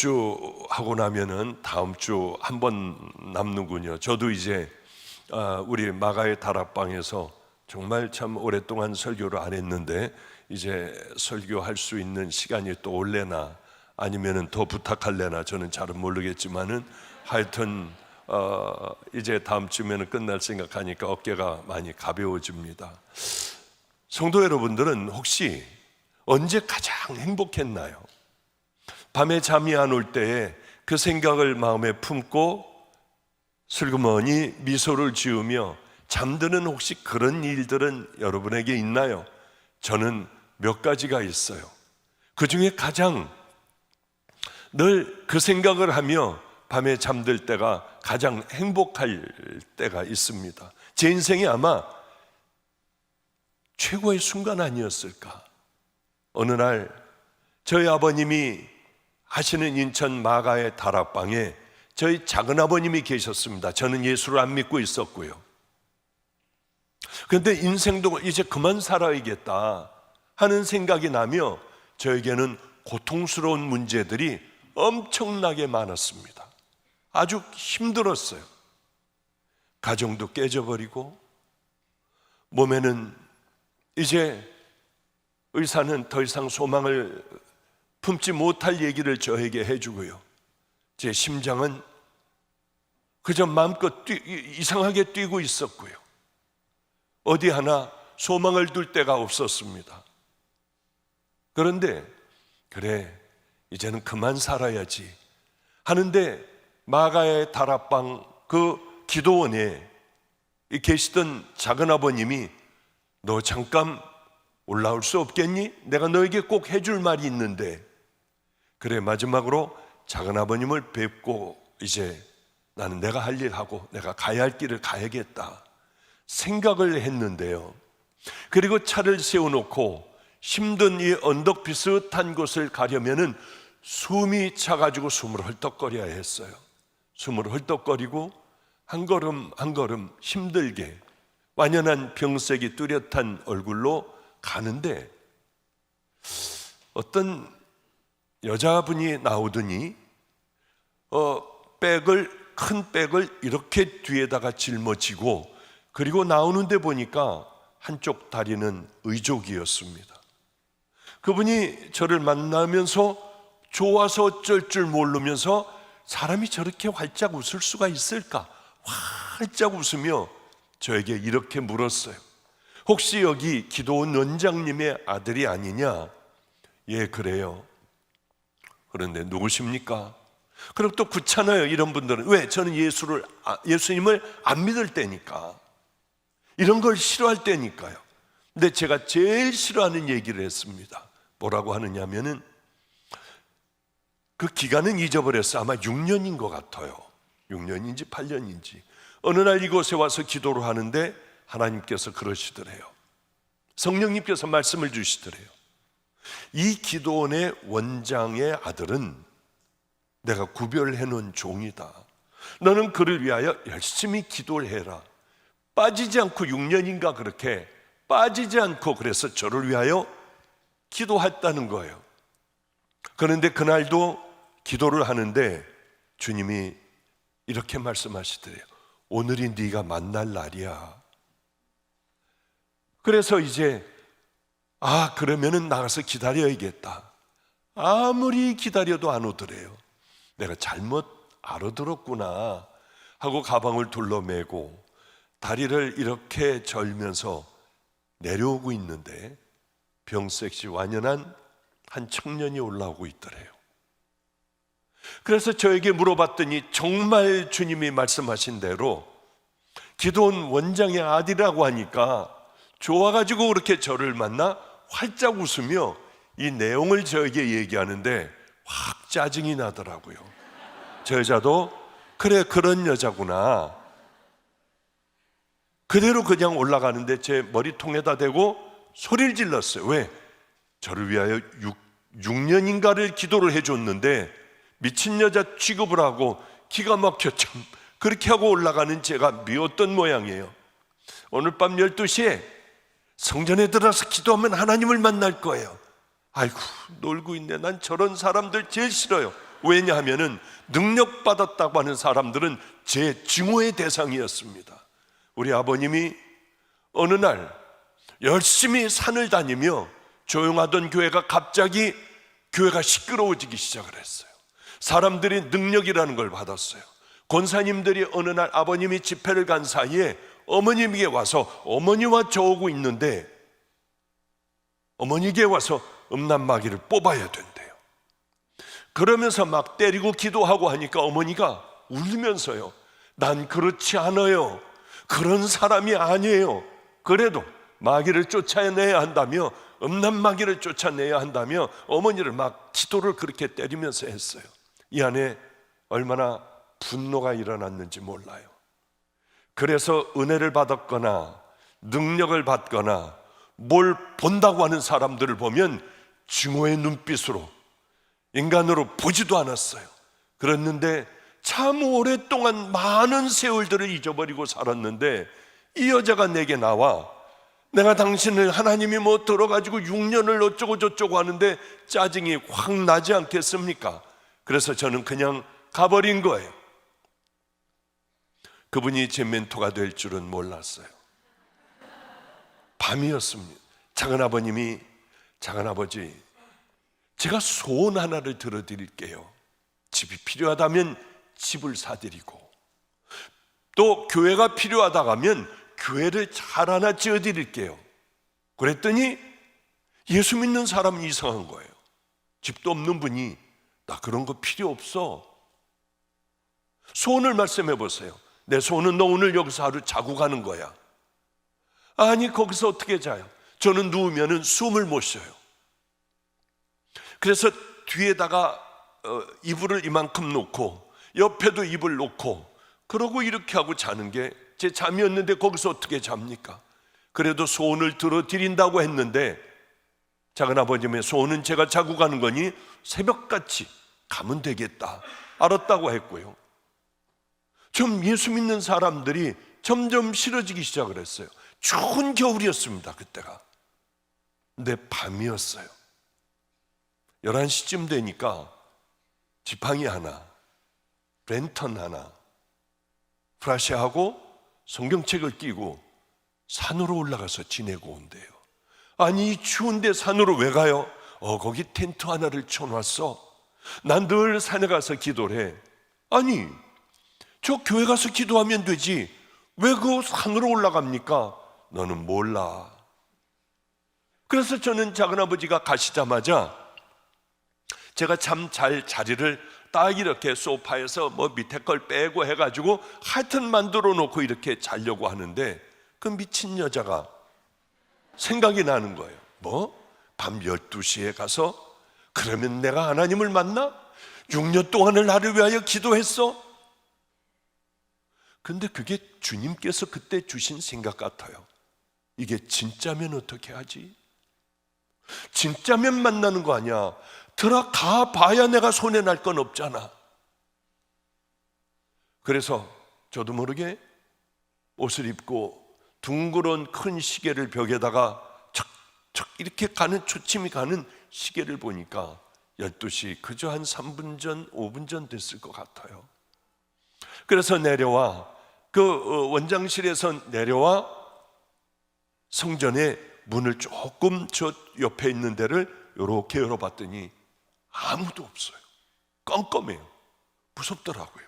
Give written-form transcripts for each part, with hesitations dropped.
주 하고 나면은 다음 주 한 번 남는군요. 저도 이제 우리 마가의 다락방에서 정말 참 오랫동안 설교를 안 했는데 이제 설교할 수 있는 시간이 또 올래나 아니면은 더 부탁할래나 저는 잘은 모르겠지만은 하여튼 이제 다음 주면은 끝날 생각하니까 어깨가 많이 가벼워집니다. 성도 여러분들은 혹시 언제 가장 행복했나요? 밤에 잠이 안 올 때에 그 생각을 마음에 품고 슬그머니 미소를 지으며 잠드는 혹시 그런 일들은 여러분에게 있나요? 저는 몇 가지가 있어요. 그 중에 가장 늘 그 생각을 하며 밤에 잠들 때가 가장 행복할 때가 있습니다. 제 인생에 아마 최고의 순간 아니었을까. 어느 날 저희 아버님이 하시는 인천 마가의 다락방에 저희 작은아버님이 계셨습니다. 저는 예수를 안 믿고 있었고요. 그런데 인생도 이제 그만 살아야겠다 하는 생각이 나며 저에게는 고통스러운 문제들이 엄청나게 많았습니다. 아주 힘들었어요. 가정도 깨져버리고 몸에는 이제 의사는 더 이상 소망을 품지 못할 얘기를 저에게 해주고요. 제 심장은 그저 마음껏 이상하게 뛰고 있었고요. 어디 하나 소망을 둘 데가 없었습니다. 그런데 그래 이제는 그만 살아야지 하는데 마가의 다락방 그 기도원에 계시던 작은아버님이 너 잠깐 올라올 수 없겠니? 내가 너에게 꼭 해줄 말이 있는데. 그래 마지막으로 작은아버님을 뵙고 이제 나는 내가 할 일 하고 내가 가야 할 길을 가야겠다 생각을 했는데요. 그리고 차를 세워놓고 힘든 이 언덕 비슷한 곳을 가려면은 숨이 차가지고 숨을 헐떡거려야 했어요. 숨을 헐떡거리고 한 걸음 한 걸음 힘들게 완연한 병색이 뚜렷한 얼굴로 가는데 어떤 여자분이 나오더니 큰 백을 이렇게 뒤에다가 짊어지고 그리고 나오는데 보니까 한쪽 다리는 의족이었습니다. 그분이 저를 만나면서 좋아서 어쩔 줄 모르면서 사람이 저렇게 활짝 웃을 수가 있을까? 활짝 웃으며 저에게 이렇게 물었어요. 혹시 여기 기도원 원장님의 아들이 아니냐? 예, 그래요. 그런데 누구십니까? 그럼 또 그렇잖아요. 이런 분들은 왜? 저는 예수님을 안 믿을 때니까 이런 걸 싫어할 때니까요. 근데 제가 제일 싫어하는 얘기를 했습니다. 뭐라고 하느냐면은 그 기간은 잊어버렸어요. 아마 6년인 것 같아요. 6년인지 8년인지 어느 날 이곳에 와서 기도를 하는데 하나님께서 그러시더래요. 성령님께서 말씀을 주시더래요. 이 기도원의 원장의 아들은 내가 구별해 놓은 종이다. 너는 그를 위하여 열심히 기도를 해라. 빠지지 않고 6년인가 그렇게 빠지지 않고 그래서 저를 위하여 기도했다는 거예요. 그런데 그날도 기도를 하는데 주님이 이렇게 말씀하시더래요. 오늘이 네가 만날 날이야. 그래서 이제 그러면은 나가서 기다려야겠다. 아무리 기다려도 안 오더래요. 내가 잘못 알아들었구나 하고 가방을 둘러매고 다리를 이렇게 절면서 내려오고 있는데 병색시 완연한 한 청년이 올라오고 있더래요. 그래서 저에게 물어봤더니 정말 주님이 말씀하신 대로 기도원 원장의 아들이라고 하니까 좋아가지고 그렇게 저를 만나 활짝 웃으며 이 내용을 저에게 얘기하는데 확 짜증이 나더라고요. 저 여자도 그래 그런 여자구나. 그대로 그냥 올라가는데 제 머리통에다 대고 소리를 질렀어요. 왜? 저를 위하여 6년인가를 기도를 해줬는데 미친 여자 취급을 하고 기가 막혀 참 그렇게 하고 올라가는 제가 미웠던 모양이에요. 오늘 밤 12시에 성전에 들어가서 기도하면 하나님을 만날 거예요. 아이고 놀고 있네. 난 저런 사람들 제일 싫어요. 왜냐하면은 능력받았다고 하는 사람들은 제 증오의 대상이었습니다. 우리 아버님이 어느 날 열심히 산을 다니며 조용하던 교회가 갑자기 교회가 시끄러워지기 시작을 했어요. 사람들이 능력이라는 걸 받았어요. 권사님들이 어느 날 아버님이 집회를 간 사이에 어머님에게 와서 어머니와 저오고 있는데 어머니에게 와서 음란마귀를 뽑아야 된대요. 그러면서 막 때리고 기도하고 하니까 어머니가 울면서요, 난 그렇지 않아요, 그런 사람이 아니에요, 그래도 마귀를 쫓아내야 한다며, 음란마귀를 쫓아내야 한다며 어머니를 막 기도를 그렇게 때리면서 했어요. 이 안에 얼마나 분노가 일어났는지 몰라요. 그래서 은혜를 받았거나 능력을 받거나 뭘 본다고 하는 사람들을 보면 증오의 눈빛으로, 인간으로 보지도 않았어요. 그랬는데 참 오랫동안 많은 세월들을 잊어버리고 살았는데 이 여자가 내게 나와, 내가 당신을 하나님이 뭐 들어가지고 6년을 어쩌고 저쩌고 하는데 짜증이 확 나지 않겠습니까? 그래서 저는 그냥 가버린 거예요. 그분이 제 멘토가 될 줄은 몰랐어요. 밤이었습니다. 작은아버님이, 작은아버지, 제가 소원 하나를 들어드릴게요. 집이 필요하다면 집을 사드리고, 또 교회가 필요하다 하면 교회를 잘 하나 지어드릴게요. 그랬더니 예수 믿는 사람이 이상한 거예요. 집도 없는 분이 나 그런 거 필요 없어. 소원을 말씀해 보세요. 내 소원은 너 오늘 여기서 하루 자고 가는 거야. 아니, 거기서 어떻게 자요? 저는 누우면은 숨을 못 쉬어요. 그래서 뒤에다가 이불을 이만큼 놓고 옆에도 이불 놓고 그러고 이렇게 하고 자는 게 제 잠이었는데 거기서 어떻게 잡니까? 그래도 소원을 들어드린다고 했는데 작은아버님의 소원은 제가 자고 가는 거니 새벽같이 가면 되겠다, 알았다고 했고요. 좀 예수 믿는 사람들이 점점 싫어지기 시작을 했어요. 추운 겨울이었습니다, 그때가. 근데 밤이었어요. 11시쯤 되니까 지팡이 하나, 랜턴 하나, 프라시하고 성경책을 끼고 산으로 올라가서 지내고 온대요. 아니, 이 추운데 산으로 왜 가요? 거기 텐트 하나를 쳐놨어. 난 늘 산에 가서 기도를 해. 아니, 저 교회 가서 기도하면 되지 왜 그 산으로 올라갑니까? 너는 몰라. 그래서 저는 작은아버지가 가시자마자 제가 참 잘 자리를 딱 이렇게 소파에서 뭐 밑에 걸 빼고 해가지고 하여튼 만들어 놓고 이렇게 자려고 하는데 그 미친 여자가 생각이 나는 거예요. 뭐? 밤 12시에 가서 그러면 내가 하나님을 만나? 6년 동안을 나를 위하여 기도했어? 근데 그게 주님께서 그때 주신 생각 같아요. 이게 진짜면 어떻게 하지? 진짜면 만나는 거 아니야. 들어가 봐야 내가 손해날 건 없잖아. 그래서 저도 모르게 옷을 입고 둥그런 큰 시계를 벽에다가 척척 이렇게 가는, 초침이 가는 시계를 보니까 12시 그저 한 3분 전, 5분 전 됐을 것 같아요. 그래서 내려와 그 원장실에서 내려와 성전의 문을 조금 저 옆에 있는 데를 이렇게 열어봤더니 아무도 없어요. 껌껌해요. 무섭더라고요.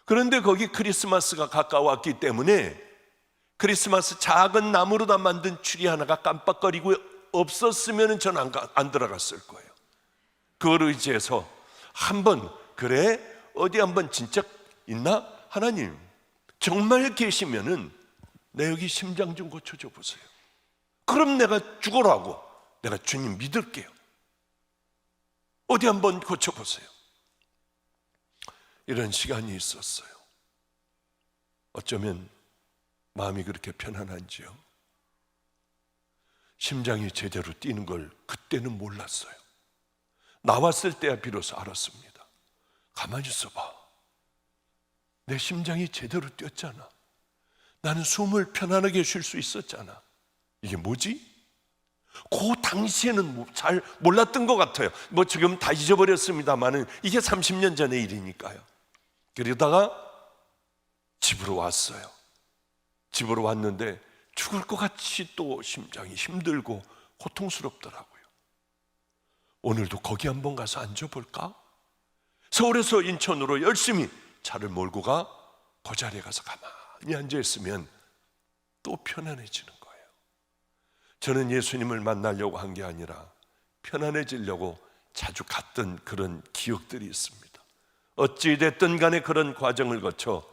그런데 거기 크리스마스가 가까웠기 때문에 크리스마스 작은 나무로 다 만든 추리 하나가 깜빡거리고 없었으면 저는 안 들어갔을 거예요. 그걸 의지해서 한번, 그래 어디 한번 진짜 있나? 하나님 정말 계시면은 내 여기 심장 좀 고쳐줘 보세요. 그럼 내가 죽어라고 내가 주님 믿을게요. 어디 한번 고쳐보세요. 이런 시간이 있었어요. 어쩌면 마음이 그렇게 편안한지요. 심장이 제대로 뛰는 걸 그때는 몰랐어요. 나왔을 때야 비로소 알았습니다. 가만히 있어봐. 내 심장이 제대로 뛰었잖아. 나는 숨을 편안하게 쉴 수 있었잖아. 이게 뭐지? 그 당시에는 잘 몰랐던 것 같아요. 뭐 지금 다 잊어버렸습니다만은 이게 30년 전의 일이니까요. 그러다가 집으로 왔어요. 집으로 왔는데 죽을 것 같이 또 심장이 힘들고 고통스럽더라고요. 오늘도 거기 한번 가서 앉아볼까? 서울에서 인천으로 열심히 차를 몰고 가 그 자리에 가서 가만히 앉아있으면 또 편안해지는 거예요. 저는 예수님을 만나려고 한 게 아니라 편안해지려고 자주 갔던 그런 기억들이 있습니다. 어찌됐든 간에 그런 과정을 거쳐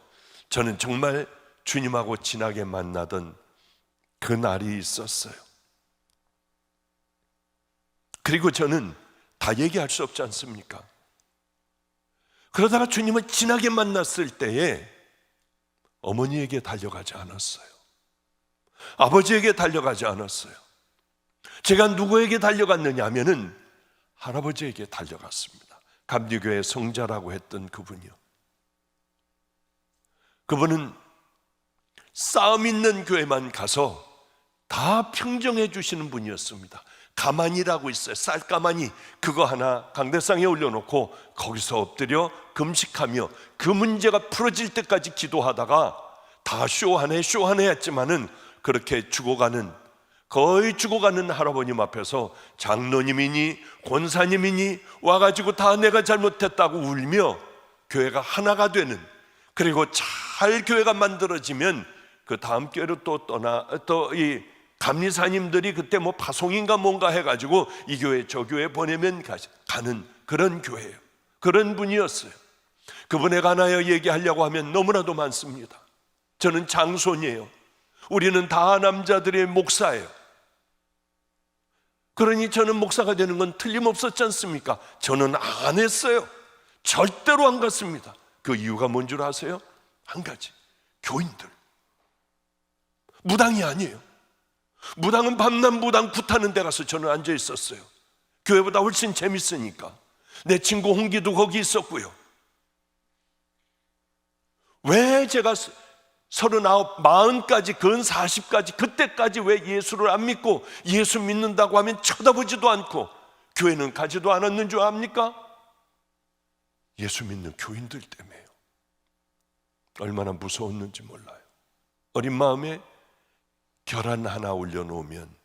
저는 정말 주님하고 진하게 만나던 그 날이 있었어요. 그리고 저는 다 얘기할 수 없지 않습니까? 그러다가 주님을 진하게 만났을 때에 어머니에게 달려가지 않았어요. 아버지에게 달려가지 않았어요. 제가 누구에게 달려갔느냐 하면은 할아버지에게 달려갔습니다. 감리교회 성자라고 했던 그분이요. 그분은 싸움 있는 교회만 가서 다 평정해 주시는 분이었습니다. 가만이라고 있어요. 쌀가마니 그거 하나 강대상에 올려놓고 거기서 엎드려 금식하며 그 문제가 풀어질 때까지 기도하다가 다 쇼하네 했지만은 그렇게 죽어가는, 거의 죽어가는 할아버님 앞에서 장로님이니 권사님이니 와가지고 다 내가 잘못했다고 울며 교회가 하나가 되는, 그리고 잘 교회가 만들어지면 그 다음 교회로 또 이 감리사님들이 그때 뭐 파송인가 뭔가 해가지고 이 교회 저 교회 보내면 가는 그런 교회예요. 그런 분이었어요. 그분에 관하여 얘기하려고 하면 너무나도 많습니다. 저는 장손이에요. 우리는 다 남자들의 목사예요. 그러니 저는 목사가 되는 건 틀림없었지 않습니까? 저는 안 했어요. 절대로 안 갔습니다. 그 이유가 뭔 줄 아세요? 한 가지, 교인들. 무당이 아니에요. 무당은 밤낮 무당 굿하는 데 가서 저는 앉아 있었어요. 교회보다 훨씬 재밌으니까. 내 친구 홍기도 거기 있었고요. 왜 제가 39, 40까지, 근 40까지 그때까지 왜 예수를 안 믿고 예수 믿는다고 하면 쳐다보지도 않고 교회는 가지도 않았는 줄 압니까? 예수 믿는 교인들 때문에요. 얼마나 무서웠는지 몰라요. 어린 마음에 계란 하나 올려놓으면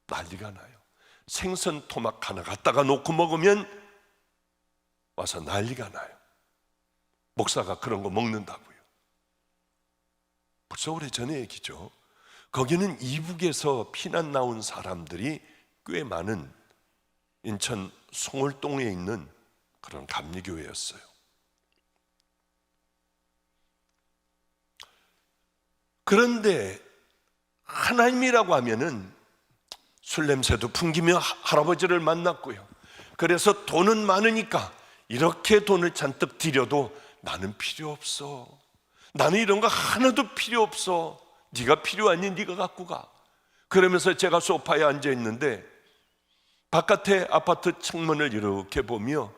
난리가 나요. 생선 토막 하나 갖다가 놓고 먹으면 와서 난리가 나요. 목사가 그런 거 먹는다고요. 벌써 오래전의 얘기죠. 거기는 이북에서 피난 나온 사람들이 꽤 많은 인천 송월동에 있는 그런 감리교회였어요. 그런데 하나님이라고 하면은 술 냄새도 풍기며 할아버지를 만났고요. 그래서 돈은 많으니까 이렇게 돈을 잔뜩 들여도 나는 필요 없어. 나는 이런 거 하나도 필요 없어. 네가 필요하니 네가 갖고 가. 그러면서 제가 소파에 앉아 있는데 바깥에 아파트 창문을 이렇게 보며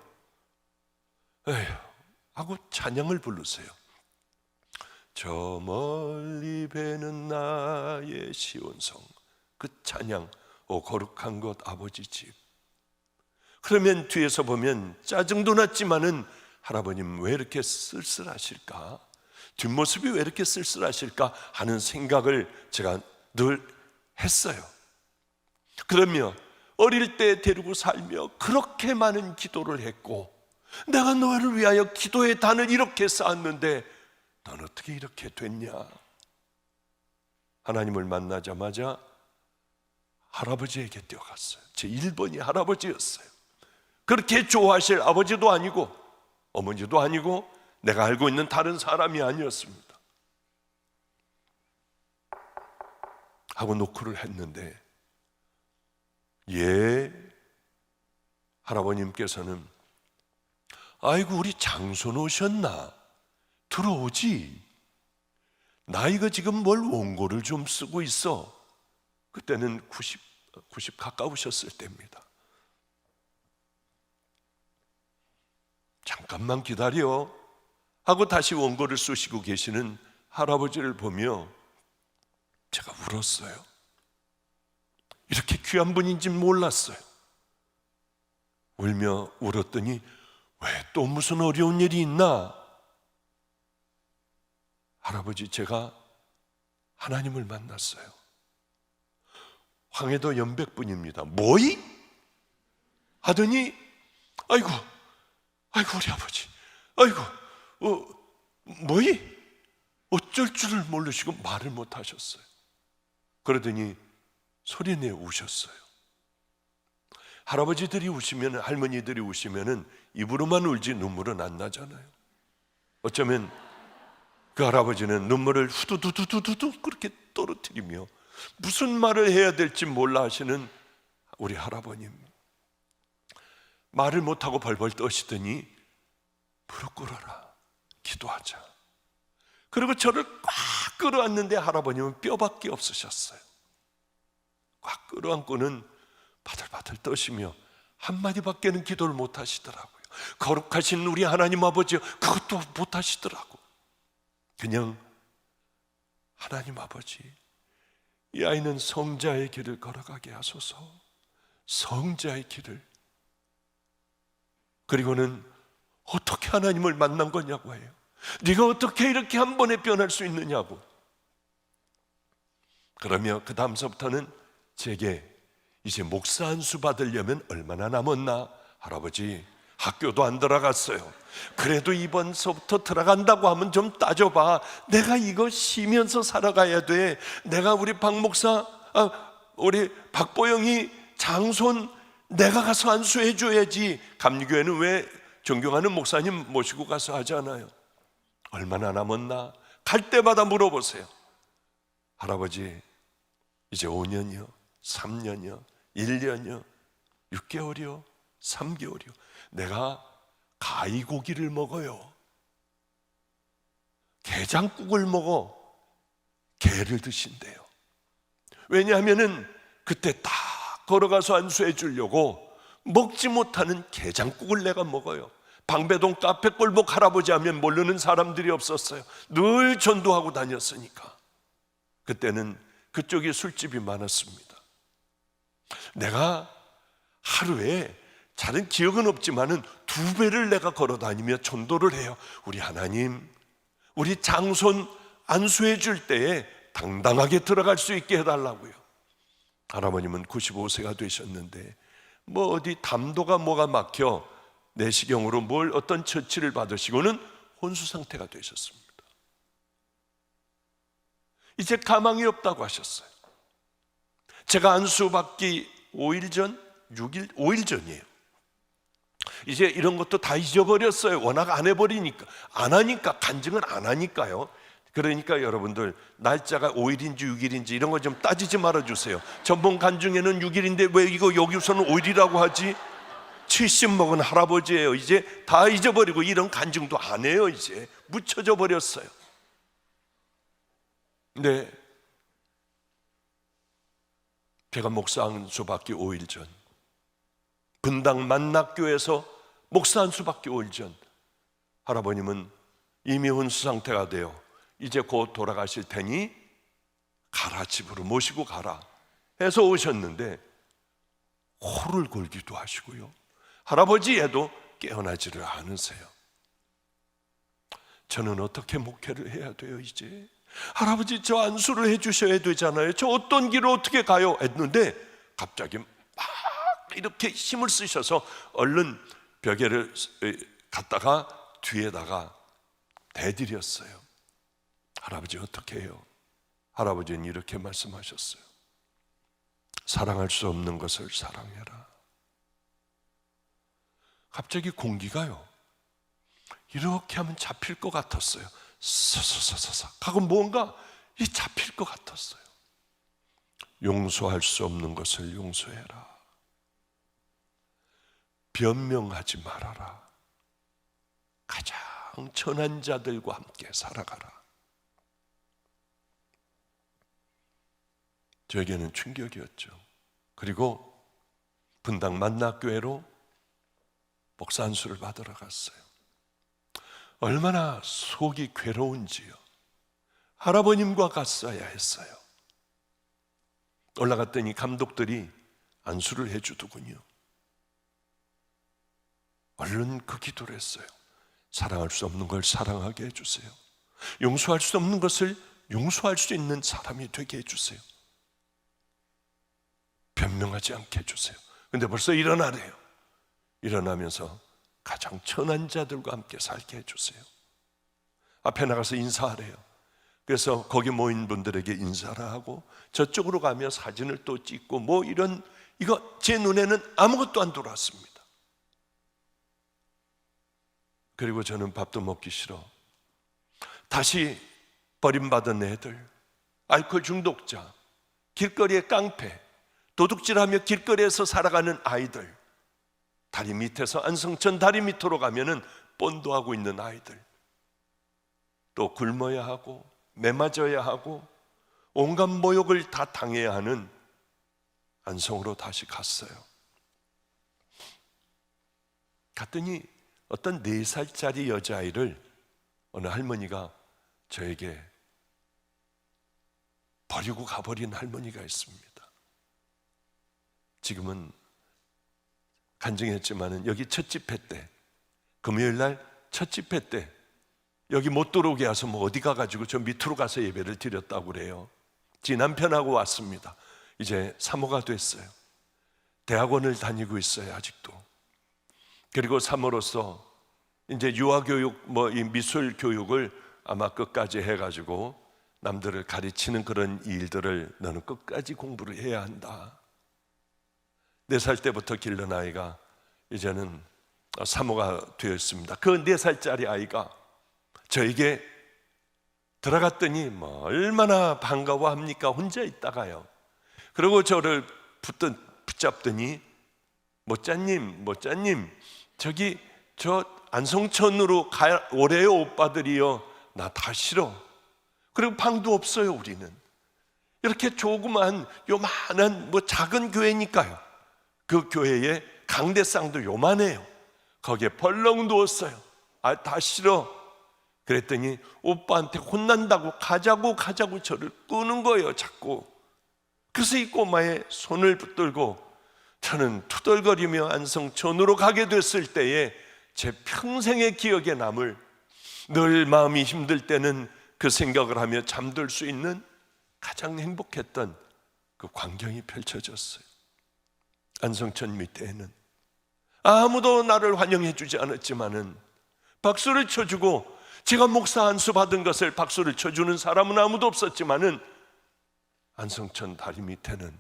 에휴 하고 찬양을 부르세요. 저 멀리 배는 나의 시온성. 그 찬양, 오 거룩한 것 아버지 집. 그러면 뒤에서 보면 짜증도 났지만은 할아버님 왜 이렇게 쓸쓸하실까? 뒷모습이 왜 이렇게 쓸쓸하실까 하는 생각을 제가 늘 했어요. 그러며 어릴 때 데리고 살며 그렇게 많은 기도를 했고 내가 너를 위하여 기도의 단을 이렇게 쌓았는데 넌 어떻게 이렇게 됐냐? 하나님을 만나자마자 할아버지에게 뛰어갔어요. 제 1번이 할아버지였어요. 그렇게 좋아하실 아버지도 아니고 어머니도 아니고 내가 알고 있는 다른 사람이 아니었습니다. 하고 노크를 했는데 할아버님께서는 아이고 우리 장손 오셨나? 들어오지. 나 이거 지금 뭘 원고를 좀 쓰고 있어. 그때는 90 가까우셨을 때입니다. 잠깐만 기다려 하고 다시 원고를 쓰시고 계시는 할아버지를 보며 제가 울었어요. 이렇게 귀한 분인지 몰랐어요. 울며 울었더니 왜 또 무슨 어려운 일이 있나? 할아버지, 제가 하나님을 만났어요. 황해도 연백분입니다. 뭐이? 하더니 아이고 우리 아버지, 아이고 뭐이? 어쩔 줄을 모르시고 말을 못 하셨어요. 그러더니 소리내 우셨어요. 할아버지들이 우시면, 할머니들이 우시면은 입으로만 울지 눈물은 안 나잖아요. 어쩌면 그 할아버지는 눈물을 후두두두두두 그렇게 떨어뜨리며 무슨 말을 해야 될지 몰라 하시는 우리 할아버님, 말을 못하고 벌벌 떠시더니 무릎 꿇어라, 기도하자. 그리고 저를 꽉 끌어안는데 할아버님은 뼈밖에 없으셨어요. 꽉 끌어안고는 바들바들 떠시며 한마디밖에는 기도를 못 하시더라고요. 거룩하신 우리 하나님 아버지, 그것도 못 하시더라고. 그냥 하나님 아버지, 이 아이는 성자의 길을 걸어가게 하소서. 성자의 길을. 그리고는 어떻게 하나님을 만난 거냐고 해요. 네가 어떻게 이렇게 한 번에 변할 수 있느냐고. 그러며 그 다음서부터는 제게 이제 목사 안수 받으려면 얼마나 남았나? 할아버지, 학교도 안 들어갔어요. 그래도 이번서부터 들어간다고 하면 좀 따져봐. 내가 이거 쉬면서 살아가야 돼. 내가 우리 박 목사, 우리 박보영이 장손 내가 가서 안수해 줘야지. 감리교회는 왜 존경하는 목사님 모시고 가서 하잖아요. 얼마나 남았나? 갈 때마다 물어보세요. 할아버지, 이제 5년이요, 3년이요, 1년이요, 6개월이요, 3개월이요. 내가 가이고기를 먹어요. 게장국을 먹어. 게를 드신대요. 왜냐하면은 그때 딱 걸어가서 안수해 주려고 먹지 못하는 게장국을 내가 먹어요. 방배동 카페 골목 할아버지 하면 모르는 사람들이 없었어요. 늘 전도하고 다녔으니까. 그때는 그쪽에 술집이 많았습니다. 내가 하루에, 잘은 기억은 없지만은 2배를 내가 걸어 다니며 전도를 해요. 우리 하나님, 우리 장손 안수해 줄 때에 당당하게 들어갈 수 있게 해달라고요. 할아버님은 95세가 되셨는데 뭐 어디 담도가 뭐가 막혀 내시경으로 뭘 어떤 처치를 받으시고는 혼수 상태가 되셨습니다. 이제 가망이 없다고 하셨어요. 제가 안수받기 5일 전이에요. 이제 이런 것도 다 잊어버렸어요. 워낙 안 해버리니까, 안 하니까, 간증을 안 하니까요. 그러니까 여러분들 날짜가 5일인지 6일인지 이런 거 좀 따지지 말아주세요. 전번 간증에는 6일인데 왜 이거 여기서는 5일이라고 하지? 70 먹은 할아버지예요. 이제 다 잊어버리고 이런 간증도 안 해요. 이제 묻혀져 버렸어요. 근데 제가 목사 안수 받기 5일 전, 분당 만낙교에서 목사 안수 받기 5일 전, 할아버님은 이미 혼수 상태가 되어 이제 곧 돌아가실 테니 가라, 집으로 모시고 가라 해서 오셨는데 호를 골기도 하시고요, 할아버지에도 깨어나지를 않으세요. 저는 어떻게 목회를 해야 돼요? 이제 할아버지, 저 안수를 해주셔야 되잖아요. 저 어떤 길을 어떻게 가요? 했는데 갑자기 막 이렇게 힘을 쓰셔서 얼른 벽에를 갖다가 뒤에다가 대드렸어요. 할아버지 어떻게 해요? 할아버지는 이렇게 말씀하셨어요. 사랑할 수 없는 것을 사랑해라. 갑자기 공기가요, 이렇게 하면 잡힐 것 같았어요. 사사사사사 하고 뭔가 이 잡힐 것 같았어요. 용서할 수 없는 것을 용서해라. 변명하지 말아라. 가장 천한 자들과 함께 살아가라. 저에게는 충격이었죠. 그리고 분당 만낙교회로 목사 안수를 받으러 갔어요. 얼마나 속이 괴로운지요. 할아버님과 갔어야 했어요. 올라갔더니 감독들이 안수를 해주더군요. 얼른 그 기도를 했어요. 사랑할 수 없는 걸 사랑하게 해주세요. 용서할 수 없는 것을 용서할 수 있는 사람이 되게 해주세요. 변명하지 않게 해주세요. 근데 벌써 일어나래요. 일어나면서 가장 천한 자들과 함께 살게 해주세요. 앞에 나가서 인사하래요. 그래서 거기 모인 분들에게 인사를 하고 저쪽으로 가며 사진을 또 찍고 뭐 이런, 이거 제 눈에는 아무것도 안 들어왔습니다. 그리고 저는 밥도 먹기 싫어. 다시 버림받은 애들, 알코올 중독자, 길거리의 깡패, 도둑질하며 길거리에서 살아가는 아이들, 다리 밑에서 안성천 다리 밑으로 가면은 본도하고 있는 아이들, 또 굶어야 하고 매맞아야 하고 온갖 모욕을 다 당해야 하는 안성으로 다시 갔어요. 갔더니 어떤 4살짜리 여자아이를 어느 할머니가 저에게 버리고 가버린 할머니가 있습니다. 지금은 간증했지만은 여기 첫 집회 때, 금요일 날 첫 집회 때 여기 못 들어오게 해서 뭐 어디 가가지고 저 밑으로 가서 예배를 드렸다고 그래요. 지 남편하고 왔습니다. 이제 사모가 됐어요. 대학원을 다니고 있어요, 아직도. 그리고 사모로서 이제 유아교육, 뭐 이 미술 교육을 아마 끝까지 해가지고 남들을 가르치는 그런 일들을 너는 끝까지 공부를 해야 한다. 4살 때부터 기른 아이가 이제는 사모가 되었습니다. 그 4살짜리 아이가 저에게 들어갔더니 뭐 얼마나 반가워합니까? 혼자 있다가요. 그리고 저를 붙잡더니 모짜님 저기 저 안성천으로 오래요 오빠들이요. 나 다 싫어. 그리고 방도 없어요. 우리는 이렇게 조그만 요만한 뭐 작은 교회니까요. 그 교회에 강대상도 요만해요. 거기에 벌렁 누웠어요. 아, 다 싫어. 그랬더니 오빠한테 혼난다고 가자고 저를 끄는 거예요, 자꾸. 그래서 이 꼬마의 손을 붙들고 저는 투덜거리며 안성천으로 가게 됐을 때에 제 평생의 기억에 남을, 늘 마음이 힘들 때는 그 생각을 하며 잠들 수 있는 가장 행복했던 그 광경이 펼쳐졌어요. 안성천 밑에는 아무도 나를 환영해 주지 않았지만은 박수를 쳐주고, 제가 목사 안수 받은 것을 박수를 쳐주는 사람은 아무도 없었지만은 안성천 다리 밑에는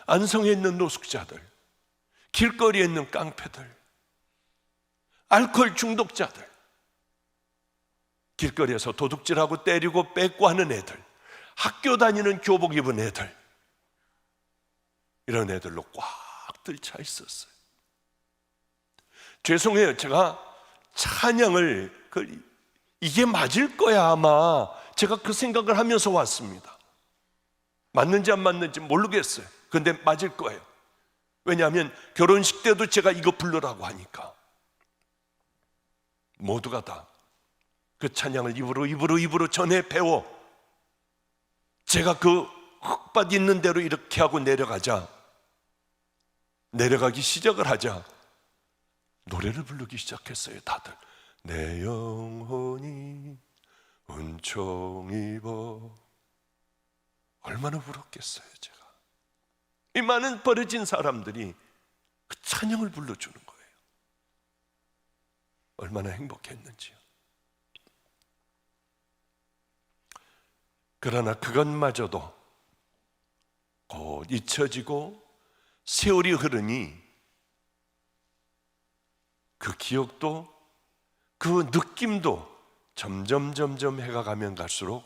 안성에 있는 노숙자들, 길거리에 있는 깡패들, 알코올 중독자들, 길거리에서 도둑질하고 때리고 뺏고 하는 애들, 학교 다니는 교복 입은 애들, 이런 애들로 꽉 들차 있었어요. 죄송해요. 제가 찬양을 이게 맞을 거야 아마, 제가 그 생각을 하면서 왔습니다. 맞는지 안 맞는지 모르겠어요. 근데 맞을 거예요. 왜냐하면 결혼식 때도 제가 이거 부르라고 하니까 모두가 다 그 찬양을 입으로 전해 배워, 제가 그 흙밭 있는 대로 이렇게 하고 내려가기 시작을 하자 노래를 부르기 시작했어요. 다들 내 영혼이 은총 입어. 얼마나 부럽겠어요. 제가 이 많은 버려진 사람들이 그 찬양을 불러주는 거예요. 얼마나 행복했는지요. 그러나 그것마저도 곧 잊혀지고 세월이 흐르니 그 기억도 그 느낌도 점점 해가 가면 갈수록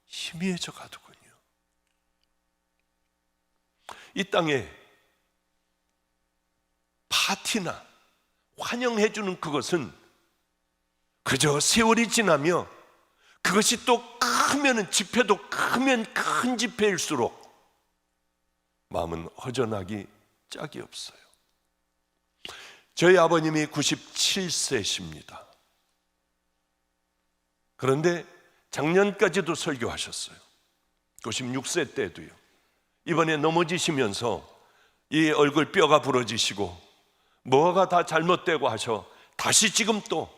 희미해져 가더군요. 이 땅에 파티나 환영해주는 그것은 그저 세월이 지나며 그것이 또 크면은, 집회도 크면 큰 집회일수록 마음은 허전하기 짝이 없어요. 저희 아버님이 97세십니다. 그런데 작년까지도 설교하셨어요. 96세 때도요. 이번에 넘어지시면서 이 얼굴 뼈가 부러지시고 뭐가 다 잘못되고 하셔 다시 지금 또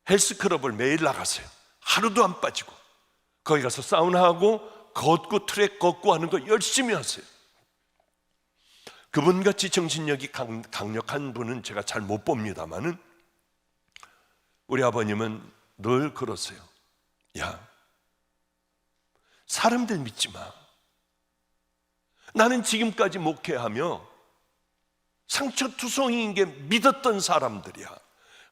헬스클럽을 매일 나가세요. 하루도 안 빠지고 거기 가서 사우나하고 걷고 트랙 걷고 하는 거 열심히 하세요. 그분같이 정신력이 강력한 분은 제가 잘 못 봅니다만은 우리 아버님은 늘 그러세요. 야, 사람들 믿지 마. 나는 지금까지 목회하며 상처투성이인 게 믿었던 사람들이야.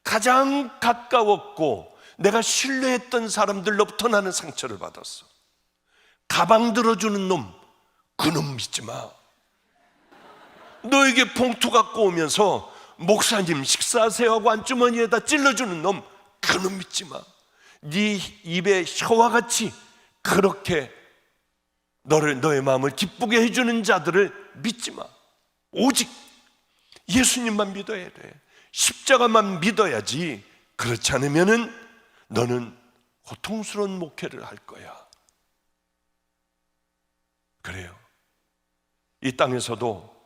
가장 가까웠고 내가 신뢰했던 사람들로부터 나는 상처를 받았어. 가방 들어주는 놈, 그놈 믿지 마. 너에게 봉투 갖고 오면서 목사님 식사하세요 하고 안주머니에다 찔러주는 놈, 그놈 믿지 마. 네 입에 혀와 같이 그렇게 너의 마음을 기쁘게 해주는 자들을 믿지 마. 오직 예수님만 믿어야 돼. 십자가만 믿어야지. 그렇지 않으면은 너는 고통스러운 목회를 할 거야. 그래요. 이 땅에서도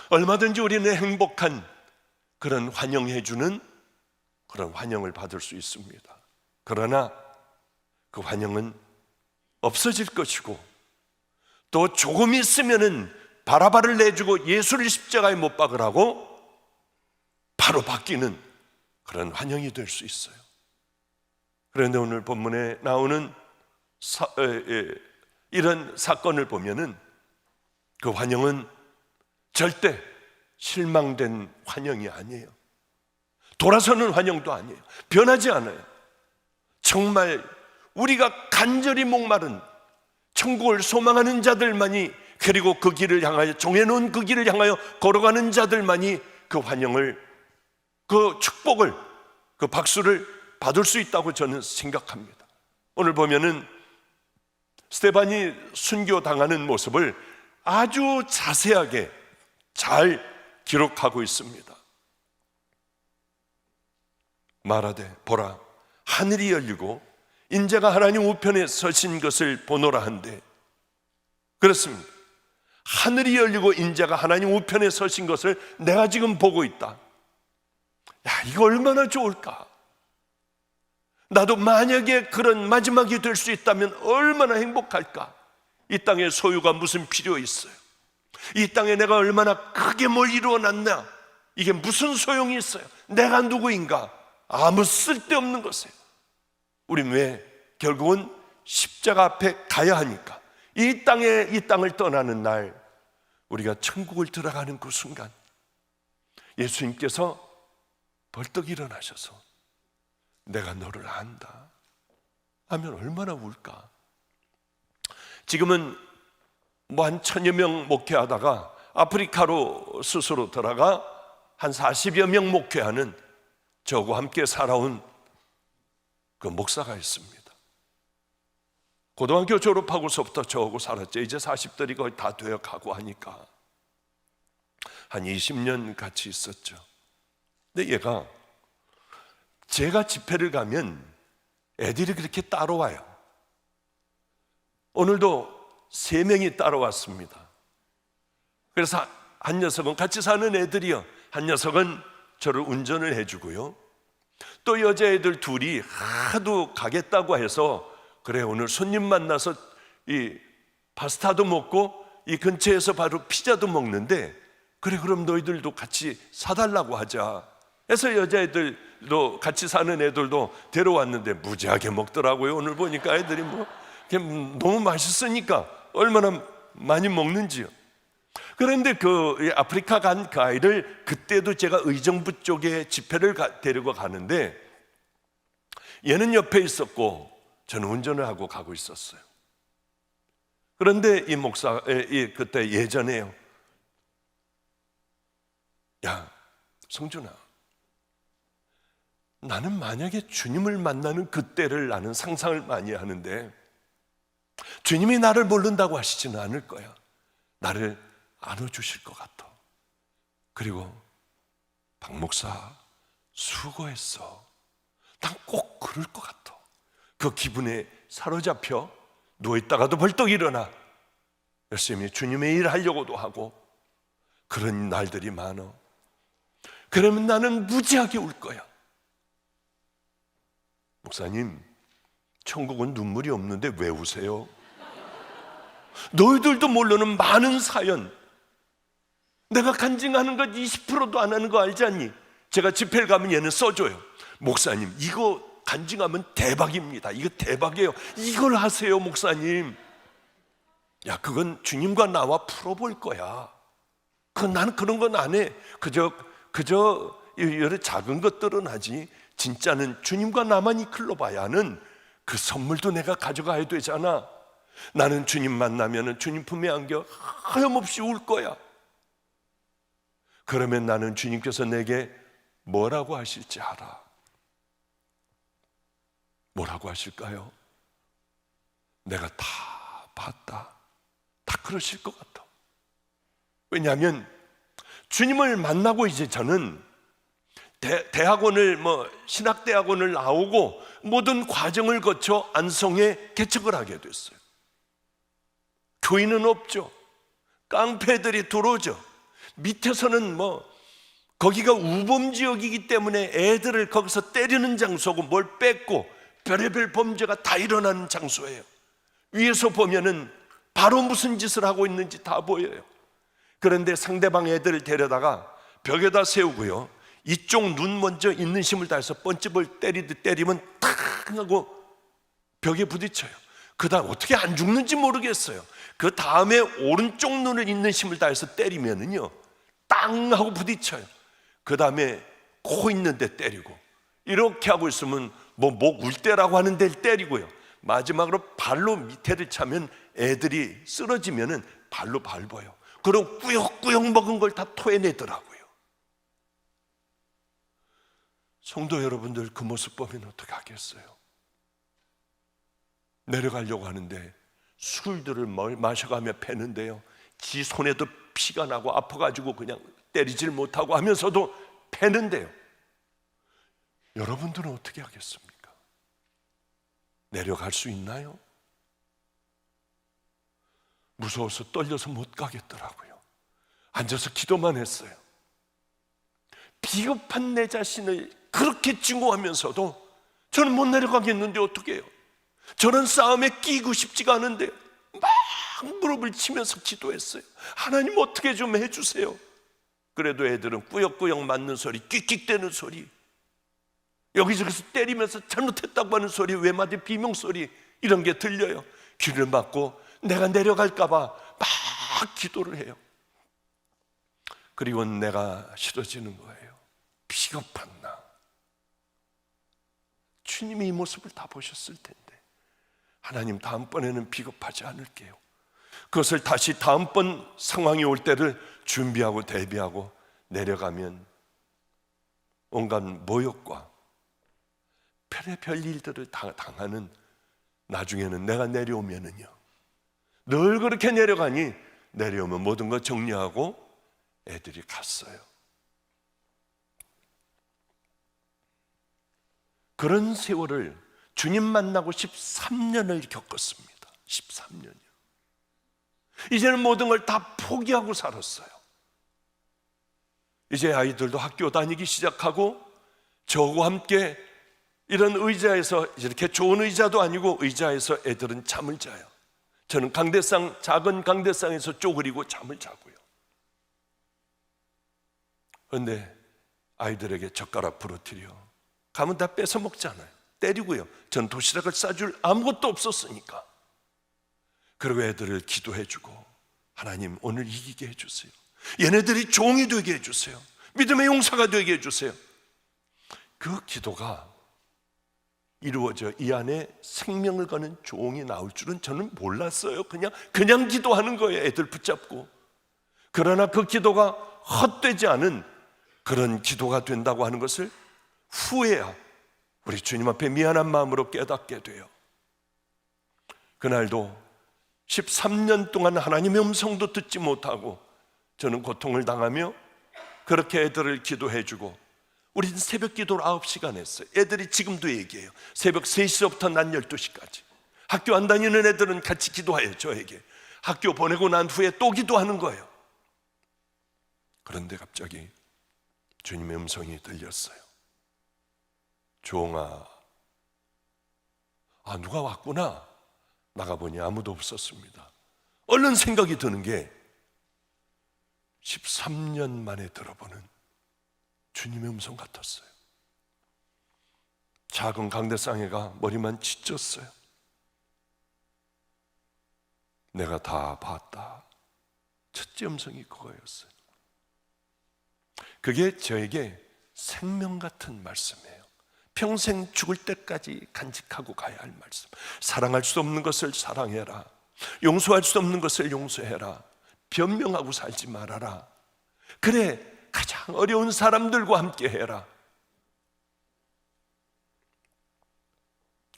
얼마든지 우리는 행복한 그런 환영해주는 그런 환영을 받을 수 있습니다. 그러나 그 환영은 없어질 것이고 또 조금 있으면은 바라바를 내주고 예수를 십자가에 못 박으라고 바로 바뀌는 그런 환영이 될 수 있어요. 그런데 오늘 본문에 나오는 이런 사건을 보면은 그 환영은 절대 실망된 환영이 아니에요. 돌아서는 환영도 아니에요. 변하지 않아요. 정말 우리가 간절히 목마른 천국을 소망하는 자들만이, 그리고 그 길을 향하여 정해놓은 그 길을 향하여 걸어가는 자들만이 그 환영을, 그 축복을, 그 박수를 받을 수 있다고 저는 생각합니다. 오늘 보면은 스데반이 순교당하는 모습을 아주 자세하게 잘 기록하고 있습니다. 말하되 보라, 하늘이 열리고 인자가 하나님 우편에 서신 것을 보노라 한데, 그렇습니다. 하늘이 열리고 인자가 하나님 우편에 서신 것을 내가 지금 보고 있다. 야, 이거 얼마나 좋을까? 나도 만약에 그런 마지막이 될 수 있다면 얼마나 행복할까? 이 땅에 소유가 무슨 필요 있어요? 이 땅에 내가 얼마나 크게 뭘 이루어놨나? 이게 무슨 소용이 있어요? 내가 누구인가? 아무 쓸데없는 것이에요. 우린 왜? 결국은 십자가 앞에 가야 하니까. 이 땅을 떠나는 날, 우리가 천국을 들어가는 그 순간 예수님께서 벌떡 일어나셔서 내가 너를 안다 하면 얼마나 울까? 지금은 뭐 한 1000여 명 목회하다가 아프리카로 스스로 들어가 한 40여 명 목회하는 저하고 함께 살아온 그 목사가 있습니다. 고등학교 졸업하고서부터 저하고 살았죠. 이제 40대이 거의 다 되어가고 하니까 한 20년 같이 있었죠. 근데 얘가 제가 집회를 가면 애들이 그렇게 따라와요. 오늘도 3명이 따라왔습니다. 그래서 한 녀석은 같이 사는 애들이요, 한 녀석은 저를 운전을 해주고요, 또 여자애들 둘이 하도 가겠다고 해서 그래 오늘 손님 만나서 이 파스타도 먹고 이 근처에서 바로 피자도 먹는데 그래 그럼 너희들도 같이 사달라고 하자 해서 여자애들도 같이 사는 애들도 데려왔는데 무지하게 먹더라고요. 오늘 보니까 애들이 뭐 너무 맛있으니까 얼마나 많이 먹는지요. 그런데 그 아프리카 간 그 아이를 그때도 제가 의정부 쪽에 집회를 데리고 가는데 얘는 옆에 있었고 저는 운전을 하고 가고 있었어요. 그런데 이 목사 그때 예전에요, 야 성준아, 나는 만약에 주님을 만나는 그때를 나는 상상을 많이 하는데 주님이 나를 모른다고 하시지는 않을 거야. 나를 안아주실 것 같아. 그리고 박 목사 수고했어. 난 꼭 그럴 것 같아. 그 기분에 사로잡혀 누워있다가도 벌떡 일어나 열심히 주님의 일 하려고도 하고 그런 날들이 많아. 그러면 나는 무지하게 울 거야. 목사님, 천국은 눈물이 없는데 왜 우세요? 너희들도 모르는 많은 사연, 내가 간증하는 것 20%도 안 하는 거 알지 않니? 제가 집회를 가면 얘는 써줘요. 목사님, 이거 간증하면 대박입니다. 이거 대박이에요. 이걸 하세요, 목사님. 야, 그건 주님과 나와 풀어볼 거야. 나는 그런 건 안 해. 그저 여러 작은 것들은 하지. 진짜는 주님과 나만 이끌러 봐야 하는 그 선물도 내가 가져가야 되잖아. 나는 주님 만나면 주님 품에 안겨 하염없이 울 거야. 그러면 나는 주님께서 내게 뭐라고 하실지 알아. 뭐라고 하실까요? 내가 다 봤다. 다 그러실 것 같아. 왜냐하면 주님을 만나고 이제 저는 대학원을 신학대학원을 나오고 모든 과정을 거쳐 안성에 개척을 하게 됐어요. 교인은 없죠. 깡패들이 들어오죠. 밑에서는 거기가 우범지역이기 때문에 애들을 거기서 때리는 장소고 뭘 뺏고 별의별 범죄가 다 일어나는 장소예요. 위에서 보면은 바로 무슨 짓을 하고 있는지 다 보여요. 그런데 상대방 애들을 데려다가 벽에다 세우고요, 이쪽 눈 먼저 있는 힘을 다해서 뻔집을 때리듯 때리면 탁 하고 벽에 부딪혀요. 그 다음 어떻게 안 죽는지 모르겠어요. 그 다음에 오른쪽 눈을 있는 힘을 다해서 때리면은요, 땅 하고 부딪혀요. 그 다음에 코 있는 데 때리고, 이렇게 하고 있으면 목 울대라고 하는 데를 때리고요, 마지막으로 발로 밑에를 차면 애들이 쓰러지면은 발로 밟아요. 그리고 꾸역꾸역 먹은 걸 다 토해내더라고요. 성도 여러분들, 그 모습 보면 어떻게 하겠어요? 내려가려고 하는데 술들을 마셔가며 패는데요, 지 손에도 피가 나고 아파가지고 그냥 때리질 못하고 하면서도 패는데요, 여러분들은 어떻게 하겠습니까? 내려갈 수 있나요? 무서워서 떨려서 못 가겠더라고요. 앉아서 기도만 했어요. 비겁한 내 자신을 그렇게 증오하면서도 저는 못 내려가겠는데 어떻게 해요? 저런 싸움에 끼고 싶지가 않은데 막 무릎을 치면서 기도했어요. 하나님, 어떻게 좀 해주세요. 그래도 애들은 꾸역꾸역 맞는 소리, 끽끽대는 소리, 여기저기서 때리면서 잘못했다고 하는 소리, 외마디 비명소리, 이런 게 들려요. 귀를 막고 내가 내려갈까 봐 막 기도를 해요. 그리고 내가 싫어지는 거예요. 비겁한 나. 주님이 이 모습을 다 보셨을 텐데, 하나님, 다음번에는 비겁하지 않을게요. 그것을 다시 다음번 상황이 올 때를 준비하고 대비하고 내려가면 온갖 모욕과 별의별 일들을 다 당하는, 나중에는 내가 내려오면은요, 늘 그렇게 내려가니 내려오면 모든 것 정리하고 애들이 갔어요. 그런 세월을 주님 만나고 13년을 겪었습니다. 13년이요. 이제는 모든 걸 다 포기하고 살았어요. 이제 아이들도 학교 다니기 시작하고 저와 함께 이런 의자에서, 이렇게 좋은 의자도 아니고 의자에서 애들은 잠을 자요. 저는 작은 강대상에서 쪼그리고 잠을 자고요. 그런데 아이들에게 젓가락 부러뜨려 가면 다 뺏어 먹잖아요. 때리고요. 전 도시락을 싸줄 아무것도 없었으니까. 그리고 애들을 기도해주고, 하나님, 오늘 이기게 해주세요. 얘네들이 종이 되게 해주세요. 믿음의 용사가 되게 해주세요. 그 기도가 이루어져 이 안에 생명을 거는 종이 나올 줄은 저는 몰랐어요. 그냥 기도하는 거예요, 애들 붙잡고. 그러나 그 기도가 헛되지 않은 그런 기도가 된다고 하는 것을 후에야 우리 주님 앞에 미안한 마음으로 깨닫게 돼요. 그날도 13년 동안 하나님의 음성도 듣지 못하고 저는 고통을 당하며 그렇게 애들을 기도해주고, 우리는 새벽 기도를 9시간 했어요. 애들이 지금도 얘기해요. 새벽 3시부터 낮 12시까지. 학교 안 다니는 애들은 같이 기도해요. 저에게, 학교 보내고 난 후에 또 기도하는 거예요. 그런데 갑자기 주님의 음성이 들렸어요. 주홍아, 누가 왔구나. 나가보니 아무도 없었습니다. 얼른 생각이 드는 게 13년 만에 들어보는 주님의 음성 같았어요. 작은 강대상회가 머리만 찢었어요. 내가 다 봤다. 첫째 음성이 그거였어요. 그게 저에게 생명 같은 말씀이에요. 평생 죽을 때까지 간직하고 가야 할 말씀. 사랑할 수 없는 것을 사랑해라. 용서할 수 없는 것을 용서해라. 변명하고 살지 말아라. 그래, 가장 어려운 사람들과 함께 해라.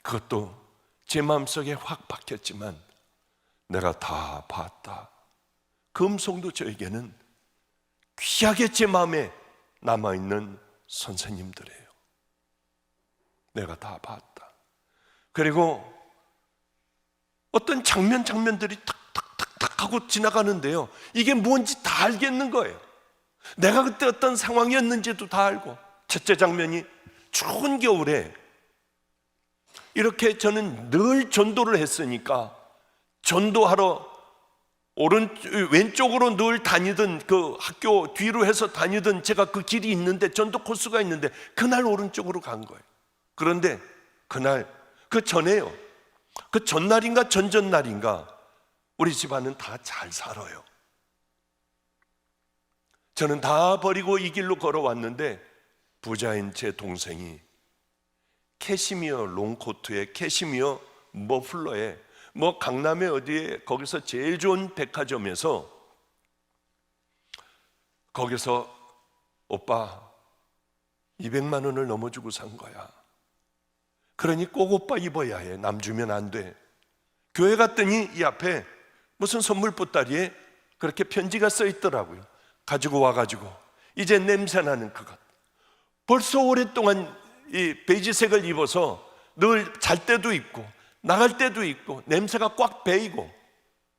그것도 제 마음속에 확 박혔지만 내가 다 봤다. 그 음성도 저에게는 귀하게 제 마음에 남아있는 선생님들이에요. 내가 다 봤다. 그리고 어떤 장면들이 탁탁탁탁 하고 지나가는데요, 이게 뭔지 다 알겠는 거예요. 내가 그때 어떤 상황이었는지도 다 알고. 첫째 장면이 추운 겨울에 이렇게 저는 늘 전도를 했으니까 전도하러 왼쪽으로 늘 다니던 그 학교 뒤로 해서 다니던 제가 그 길이 있는데, 전도 코스가 있는데 그날 오른쪽으로 간 거예요. 그런데 그날, 그 전에요, 그 전날인가 전전날인가 우리 집안은 다 잘 살아요. 저는 다 버리고 이 길로 걸어왔는데 부자인 제 동생이 캐시미어 롱코트에 캐시미어 머플러에 강남에 어디에 거기서 제일 좋은 백화점에서 거기서 오빠 200만 원을 넘어주고 산 거야. 그러니 꼭 오빠 입어야 해. 남 주면 안 돼. 교회 갔더니 이 앞에 무슨 선물 보따리에 그렇게 편지가 써 있더라고요. 가지고 와가지고 이제 냄새나는 그것. 벌써 오랫동안 이 베이지색을 입어서 늘 잘 때도 입고 나갈 때도 입고 냄새가 꽉 배이고,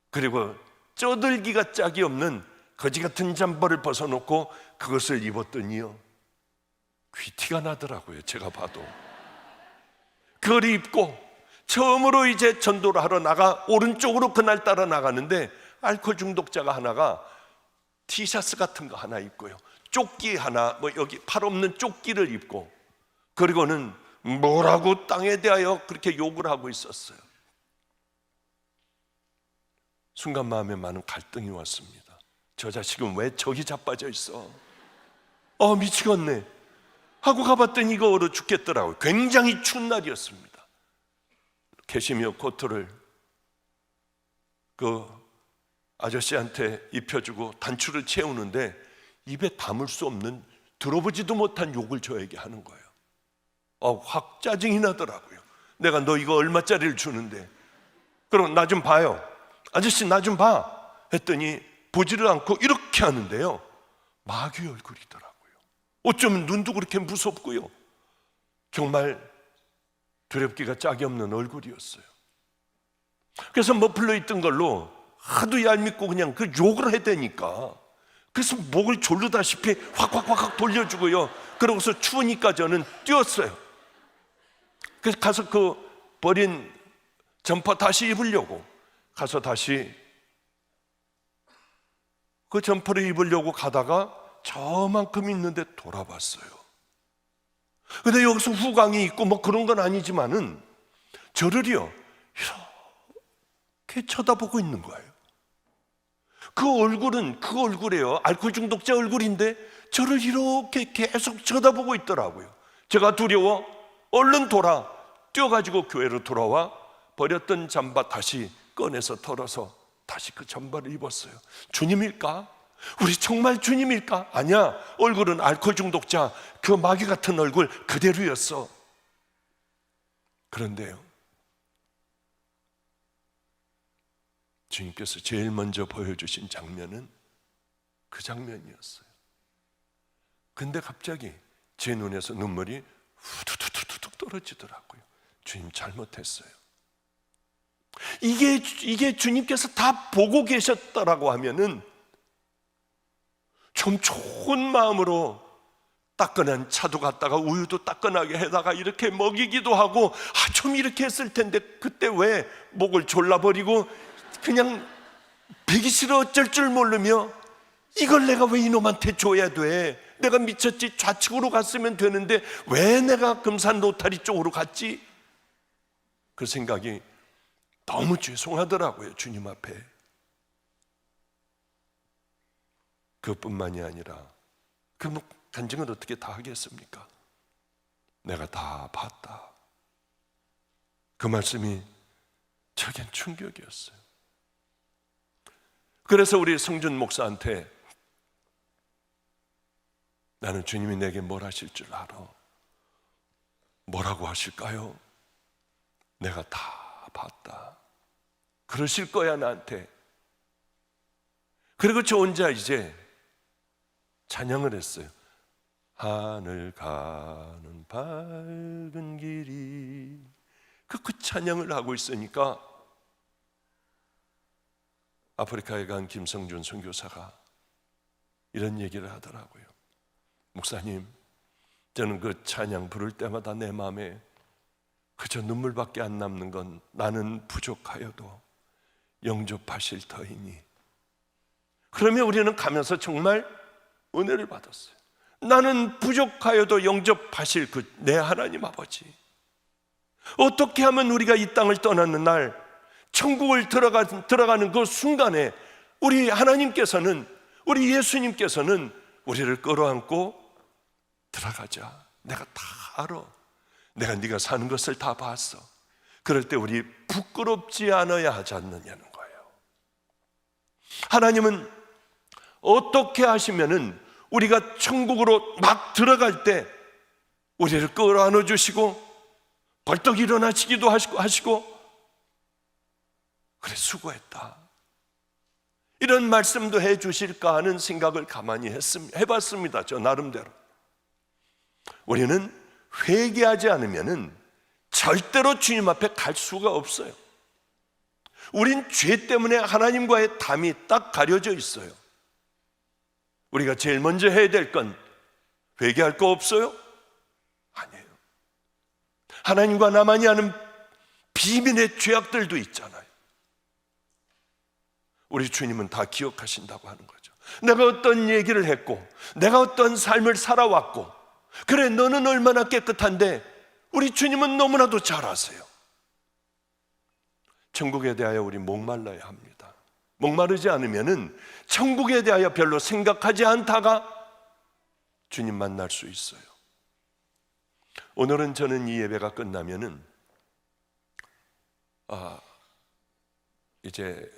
그리고 쪄들기가 짝이 없는 거지 같은 잠바를 벗어놓고 그것을 입었더니요, 귀티가 나더라고요. 제가 봐도. 그걸 입고 처음으로 이제 전도를 하러 오른쪽으로 그날따라 나가는데 알코올 중독자가 하나가 티셔츠 같은 거 하나 입고요, 조끼 하나, 여기 팔 없는 조끼를 입고, 그리고는 뭐라고 땅에 대하여 그렇게 욕을 하고 있었어요. 순간 마음에 많은 갈등이 왔습니다. 저 자식은 왜 저기 자빠져 있어? 미치겠네 하고 가봤더니 이거 얼어 죽겠더라고요. 굉장히 추운 날이었습니다. 캐시미어 코트를 그 아저씨한테 입혀주고 단추를 채우는데 입에 담을 수 없는, 들어보지도 못한 욕을 저에게 하는 거예요. 확 짜증이 나더라고요. 내가 너 이거 얼마짜리를 주는데, 그럼 나 좀 봐요. 아저씨 나 좀 봐. 했더니 보지를 않고 이렇게 하는데요, 마귀 얼굴이더라고요. 어쩌면 눈도 그렇게 무섭고요, 정말 두렵기가 짝이 없는 얼굴이었어요. 그래서 머플러 있던 걸로 하도 얄밉고 그냥 그 욕을 해대니까, 그래서 목을 졸르다시피 확 돌려주고요, 그러고서 추우니까 저는 뛰었어요. 그래서 가서 그 버린 점퍼 다시 입으려고 가서 다시 그 점퍼를 입으려고 가다가 저만큼 있는데 돌아봤어요. 근데 여기서 후광이 있고 그런 건 아니지만은 저를요 이렇게 쳐다보고 있는 거예요. 그 얼굴은 그 얼굴이에요. 알코올 중독자 얼굴인데 저를 이렇게 계속 쳐다보고 있더라고요. 제가 두려워 얼른 뛰어가지고 교회로 돌아와 버렸던 잠바 다시 꺼내서 털어서 다시 그 잠바를 입었어요. 주님일까? 우리 정말 주님일까? 아니야, 얼굴은 알코올 중독자 그 마귀 같은 얼굴 그대로였어. 그런데요, 주님께서 제일 먼저 보여주신 장면은 그 장면이었어요. 근데 갑자기 제 눈에서 눈물이 후두둑 떨어지더라고요. 주님 잘못했어요. 이게 주님께서 다 보고 계셨다라고 하면은 좀 좋은 마음으로 따끈한 차도 갖다가 우유도 따끈하게 해다가 이렇게 먹이기도 하고, 좀 이렇게 했을 텐데 그때 왜 목을 졸라버리고 그냥 배기 싫어 어쩔 줄 모르며, 이걸 내가 왜 이놈한테 줘야 돼? 내가 미쳤지, 좌측으로 갔으면 되는데 왜 내가 금산 로타리 쪽으로 갔지? 그 생각이 너무 죄송하더라고요, 주님 앞에. 그뿐만이 아니라 그 간증을 어떻게 다 하겠습니까? 내가 다 봤다. 그 말씀이 저겐 충격이었어요. 그래서 우리 성준 목사한테, 나는 주님이 내게 뭘 하실 줄 알아. 뭐라고 하실까요? 내가 다 봤다. 그러실 거야, 나한테. 그리고 저 혼자 이제 찬양을 했어요. 하늘 가는 밝은 길이. 그 찬양을 하고 있으니까 아프리카에 간 김성준 선교사가 이런 얘기를 하더라고요. 목사님, 저는 그 찬양 부를 때마다 내 마음에 그저 눈물밖에 안 남는 건, 나는 부족하여도 영접하실 터이니. 그러면 우리는 가면서 정말 은혜를 받았어요. 나는 부족하여도 영접하실 그 내 하나님 아버지, 어떻게 하면 우리가 이 땅을 떠나는 날 천국을 들어가는 그 순간에 우리 하나님께서는, 우리 예수님께서는 우리를 끌어안고 들어가자. 내가 다 알아. 내가 네가 사는 것을 다 봤어. 그럴 때 우리 부끄럽지 않아야 하지 않느냐는 거예요. 하나님은 어떻게 하시면은 우리가 천국으로 막 들어갈 때 우리를 끌어안아 주시고 벌떡 일어나시기도 하시고 그래, 수고했다, 이런 말씀도 해 주실까 하는 생각을 가만히 해봤습니다. 저 나름대로. 우리는 회개하지 않으면은 절대로 주님 앞에 갈 수가 없어요. 우린 죄 때문에 하나님과의 담이 딱 가려져 있어요. 우리가 제일 먼저 해야 될 건 회개할 거 없어요? 아니에요. 하나님과 나만이 아는 비밀의 죄악들도 있잖아요. 우리 주님은 다 기억하신다고 하는 거죠. 내가 어떤 얘기를 했고, 내가 어떤 삶을 살아왔고, 그래, 너는 얼마나 깨끗한데, 우리 주님은 너무나도 잘 아세요. 천국에 대하여 우리 목말라야 합니다. 목마르지 않으면은 천국에 대하여 별로 생각하지 않다가 주님 만날 수 있어요. 오늘은 저는 이 예배가 끝나면은 이제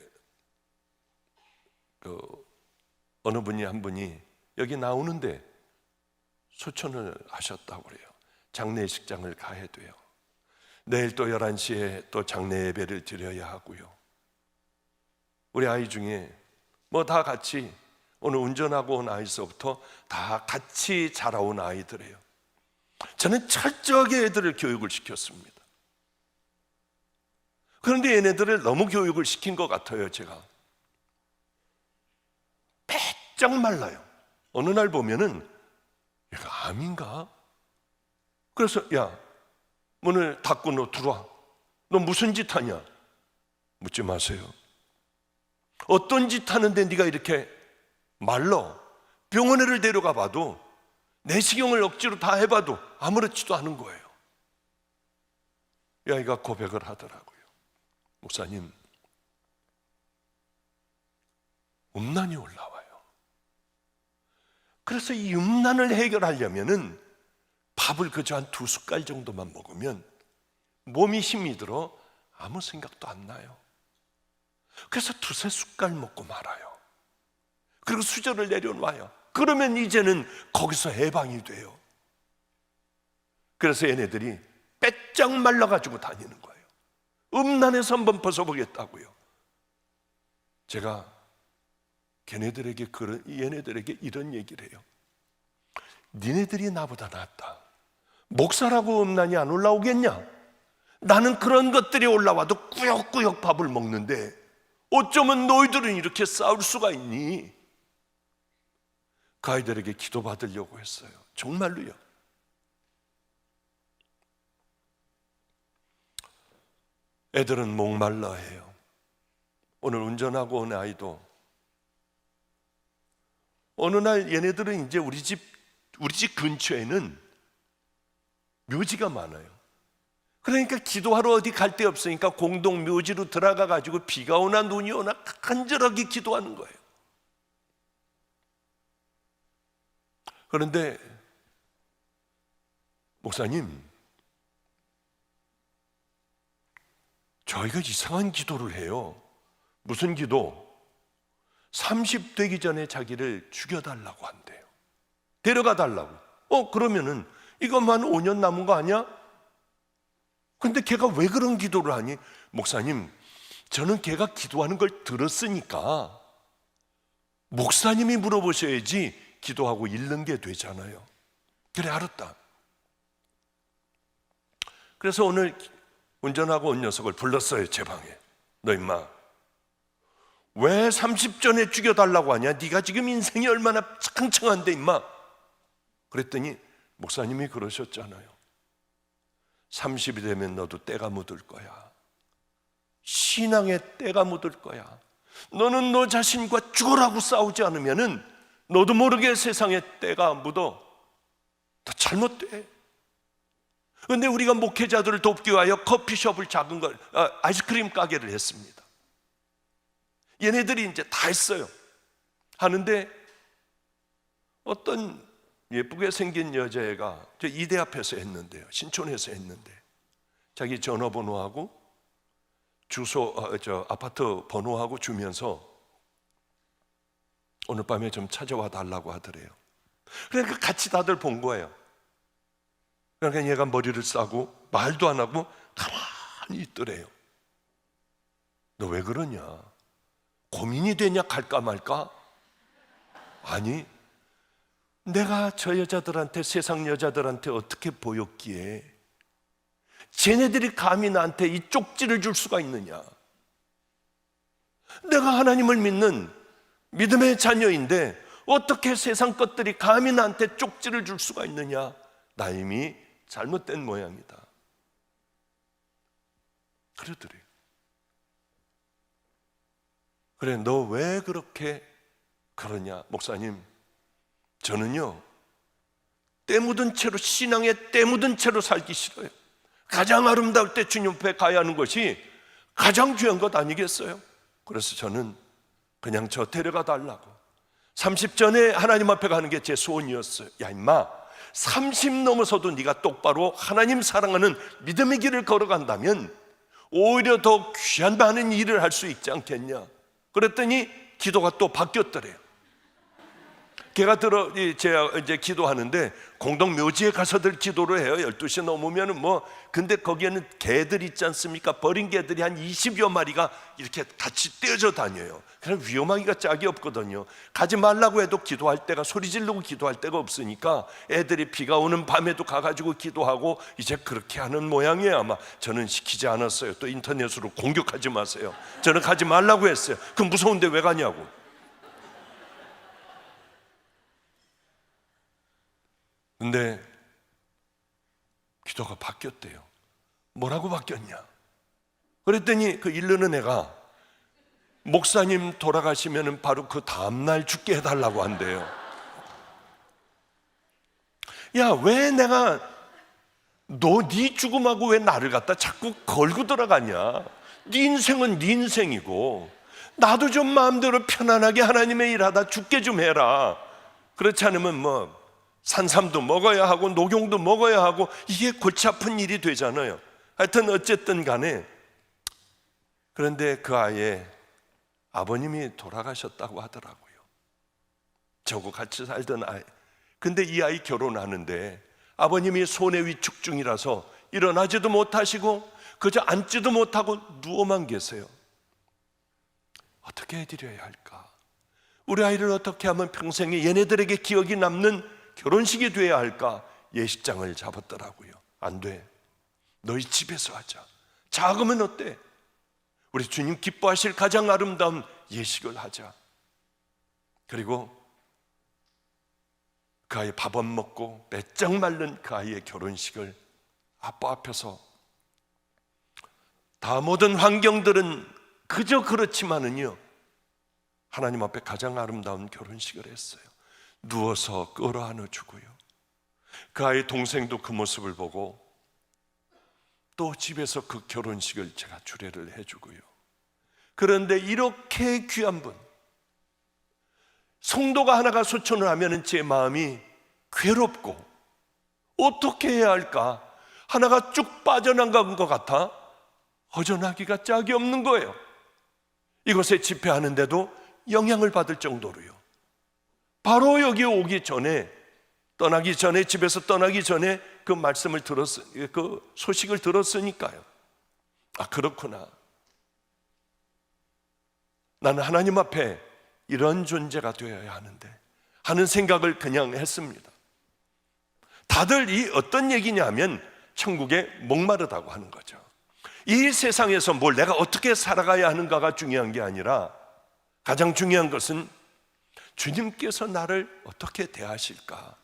어느 분이 한 분이 여기 나오는데 소천을 하셨다고 그래요. 장례식장을 가야 돼요. 내일 또 11시에 또 장례 예배를 드려야 하고요. 우리 아이 중에 뭐 다 같이 오늘 운전하고 온 아이서부터 다 같이 자라온 아이들이에요. 저는 철저하게 애들을 교육을 시켰습니다. 그런데 얘네들을 너무 교육을 시킨 것 같아요. 제가 빼짝 말라요. 어느 날 보면은 얘가 암인가? 그래서 야, 문을 닫고 너 들어와. 너 무슨 짓 하냐? 묻지 마세요. 어떤 짓 하는데 네가 이렇게 말라? 병원에를 데려가 봐도, 내시경을 억지로 다 해봐도 아무렇지도 않은 거예요. 이 아이가 고백을 하더라고요. 목사님, 음란이 올라와요. 그래서 이 음란을 해결하려면은 밥을 그저 한 2숟갈 정도만 먹으면 몸이 힘이 들어 아무 생각도 안 나요. 그래서 2-3숟갈 먹고 말아요. 그리고 수저를 내려놔요. 그러면 이제는 거기서 해방이 돼요. 그래서 얘네들이 빼짝 말라가지고 다니는 거예요. 음란에서 한번 벗어보겠다고요. 제가 얘네들에게 이런 얘기를 해요. 니네들이 나보다 낫다. 목사라고 음란이 안 올라오겠냐? 나는 그런 것들이 올라와도 꾸역꾸역 밥을 먹는데 어쩌면 너희들은 이렇게 싸울 수가 있니? 그 아이들에게 기도받으려고 했어요. 정말로요. 애들은 목말라 해요. 오늘 운전하고 온 아이도 어느 날 얘네들은 이제 우리 집 근처에는 묘지가 많아요. 그러니까 기도하러 어디 갈 데 없으니까 공동 묘지로 들어가 가지고 비가 오나 눈이 오나 간절하게 기도하는 거예요. 그런데 목사님, 저희가 이상한 기도를 해요. 무슨 기도? 30 되기 전에 자기를 죽여달라고 한대요. 데려가 달라고. 그러면은 이것만 5년 남은 거 아니야? 근데 걔가 왜 그런 기도를 하니? 목사님, 저는 걔가 기도하는 걸 들었으니까 목사님이 물어보셔야지 기도하고 잃는 게 되잖아요. 그래, 알았다. 그래서 오늘 운전하고 온 녀석을 불렀어요, 제 방에. 너 임마, 왜 30 전에 죽여달라고 하냐? 네가 지금 인생이 얼마나 창창한데 임마. 그랬더니 목사님이 그러셨잖아요. 30이 되면 너도 때가 묻을 거야. 신앙에 때가 묻을 거야. 너는 너 자신과 죽으라고 싸우지 않으면은 너도 모르게 세상에 때가 묻어. 더 잘못돼. 그런데 우리가 목회자들을 돕기 위하여 커피숍을 작은 걸 아이스크림 가게를 했습니다. 얘네들이 이제 다 했어요. 하는데 어떤 예쁘게 생긴 여자애가 저 이대 앞에서 했는데요, 신촌에서 했는데 자기 전화번호하고 주소, 아파트 번호하고 주면서 오늘 밤에 좀 찾아와 달라고 하더래요. 그러니까 같이 다들 본 거예요. 그러니까 얘가 머리를 싸고 말도 안 하고 가만히 있더래요. 너 왜 그러냐? 고민이 되냐? 갈까 말까? 아니, 내가 저 여자들한테, 세상 여자들한테 어떻게 보였기에 쟤네들이 감히 나한테 이 쪽지를 줄 수가 있느냐? 내가 하나님을 믿는 믿음의 자녀인데 어떻게 세상 것들이 감히 나한테 쪽지를 줄 수가 있느냐? 나 이미 잘못된 모양이다. 그러더래요. 그래, 너 왜 그렇게 그러냐? 목사님, 저는요, 때 묻은 채로, 신앙에 때 묻은 채로 살기 싫어요. 가장 아름다울 때 주님 앞에 가야 하는 것이 가장 귀한 것 아니겠어요? 그래서 저는 그냥 저 데려가 달라고. 30 전에 하나님 앞에 가는 게 제 소원이었어요. 야 임마, 30 넘어서도 네가 똑바로 하나님 사랑하는 믿음의 길을 걸어간다면 오히려 더 귀한 많은 일을 할 수 있지 않겠냐? 그랬더니 기도가 또 바뀌었더래요. 걔가 제가 이제 기도하는데 공동 묘지에 가서들 기도를 해요. 12시 넘으면은 근데 거기에는 개들 있지 않습니까? 버린 개들이 한 20여 마리가 이렇게 같이 떼어져 다녀요. 그냥 위험하기가 짝이 없거든요. 가지 말라고 해도 기도할 때가, 소리 지르고 기도할 데가 없으니까 애들이 비가 오는 밤에도 가가지고 기도하고 이제 그렇게 하는 모양이에요. 아마 저는 시키지 않았어요. 또 인터넷으로 공격하지 마세요. 저는 가지 말라고 했어요. 그럼 무서운데 왜 가냐고. 근데 기도가 바뀌었대요. 뭐라고 바뀌었냐? 그랬더니 그 이르는 애가 목사님 돌아가시면 바로 그 다음날 죽게 해달라고 한대요. 야, 왜 내가 네 죽음하고 왜 나를 갖다 자꾸 걸고 들어가냐? 네 인생은 네 인생이고 나도 좀 마음대로 편안하게 하나님의 일하다 죽게 좀 해라. 그렇지 않으면 산삼도 먹어야 하고 녹용도 먹어야 하고 이게 골치 아픈 일이 되잖아요. 하여튼 어쨌든 간에, 그런데 그 아이의 아버님이 돌아가셨다고 하더라고요. 저하고 같이 살던 아이. 근데 이 아이 결혼하는데 아버님이 손해 위축증이라서 일어나지도 못하시고 그저 앉지도 못하고 누워만 계세요. 어떻게 해드려야 할까? 우리 아이를 어떻게 하면 평생에 얘네들에게 기억이 남는 결혼식이 돼야 할까? 예식장을 잡았더라고요. 안 돼. 너희 집에서 하자. 작으면 어때? 우리 주님 기뻐하실 가장 아름다운 예식을 하자. 그리고 그 아이 밥 안 먹고 빼짝 마른 그 아이의 결혼식을 아빠 앞에서, 다 모든 환경들은 그저 그렇지만은요, 하나님 앞에 가장 아름다운 결혼식을 했어요. 누워서 끌어안아 주고요. 그 아이 동생도 그 모습을 보고 또 집에서 그 결혼식을 제가 주례를 해주고요. 그런데 이렇게 귀한 분, 성도가 하나가 소천을 하면 제 마음이 괴롭고 어떻게 해야 할까? 하나가 쭉 빠져나간 것 같아 허전하기가 짝이 없는 거예요. 이곳에 집회하는데도 영향을 받을 정도로요. 바로 여기 오기 전에, 떠나기 전에, 집에서 떠나기 전에 그 말씀을 그 소식을 들었으니까요. 아, 그렇구나. 나는 하나님 앞에 이런 존재가 되어야 하는데 하는 생각을 그냥 했습니다. 다들 이 어떤 얘기냐면 천국에 목마르다고 하는 거죠. 이 세상에서 뭘 내가 어떻게 살아가야 하는가가 중요한 게 아니라 가장 중요한 것은 주님께서 나를 어떻게 대하실까.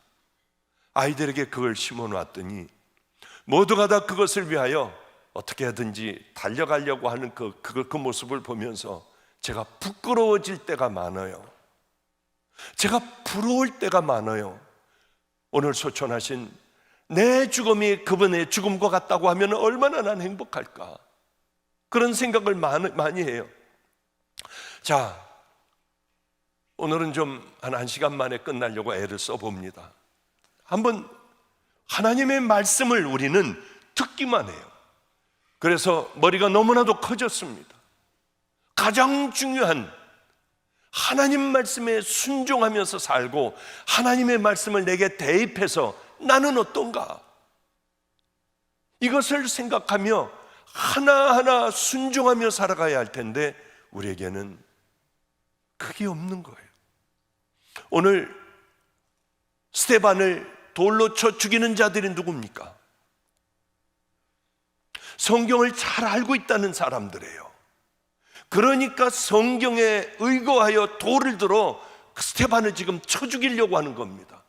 아이들에게 그걸 심어놨더니 모두가 다 그것을 위하여 어떻게 하든지 달려가려고 하는 그 모습을 보면서 제가 부끄러워질 때가 많아요. 제가 부러울 때가 많아요. 오늘 소천하신 내 죽음이 그분의 죽음과 같다고 하면 얼마나 난 행복할까. 그런 생각을 많이 해요. 자, 오늘은 좀 한 1시간 만에 끝나려고 애를 써봅니다. 한번 하나님의 말씀을 우리는 듣기만 해요. 그래서 머리가 너무나도 커졌습니다. 가장 중요한 하나님 말씀에 순종하면서 살고 하나님의 말씀을 내게 대입해서 나는 어떤가? 이것을 생각하며 하나하나 순종하며 살아가야 할 텐데 우리에게는 그게 없는 거예요. 오늘 스데반을 돌로 쳐 죽이는 자들이 누굽니까? 성경을 잘 알고 있다는 사람들이에요. 그러니까 성경에 의거하여 돌을 들어 스데반을 지금 쳐 죽이려고 하는 겁니다.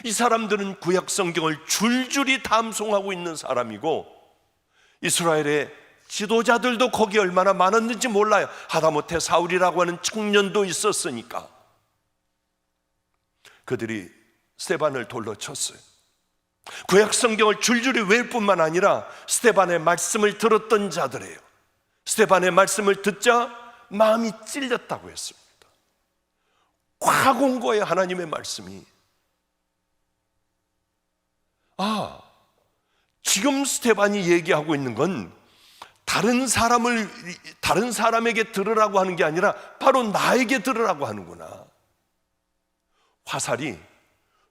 이 사람들은 구약 성경을 줄줄이 담송하고 있는 사람이고 이스라엘의 지도자들도 거기 얼마나 많았는지 몰라요. 하다못해 사울이라고 하는 청년도 있었으니까. 그들이 스데반을 돌로 쳤어요. 구약 성경을 줄줄이 외울 뿐만 아니라 스데반의 말씀을 들었던 자들이에요. 스데반의 말씀을 듣자 마음이 찔렸다고 했습니다. 확 온 거예요, 하나님의 말씀이. 아, 지금 스데반이 얘기하고 있는 건 다른 사람에게 들으라고 하는 게 아니라 바로 나에게 들으라고 하는구나. 화살이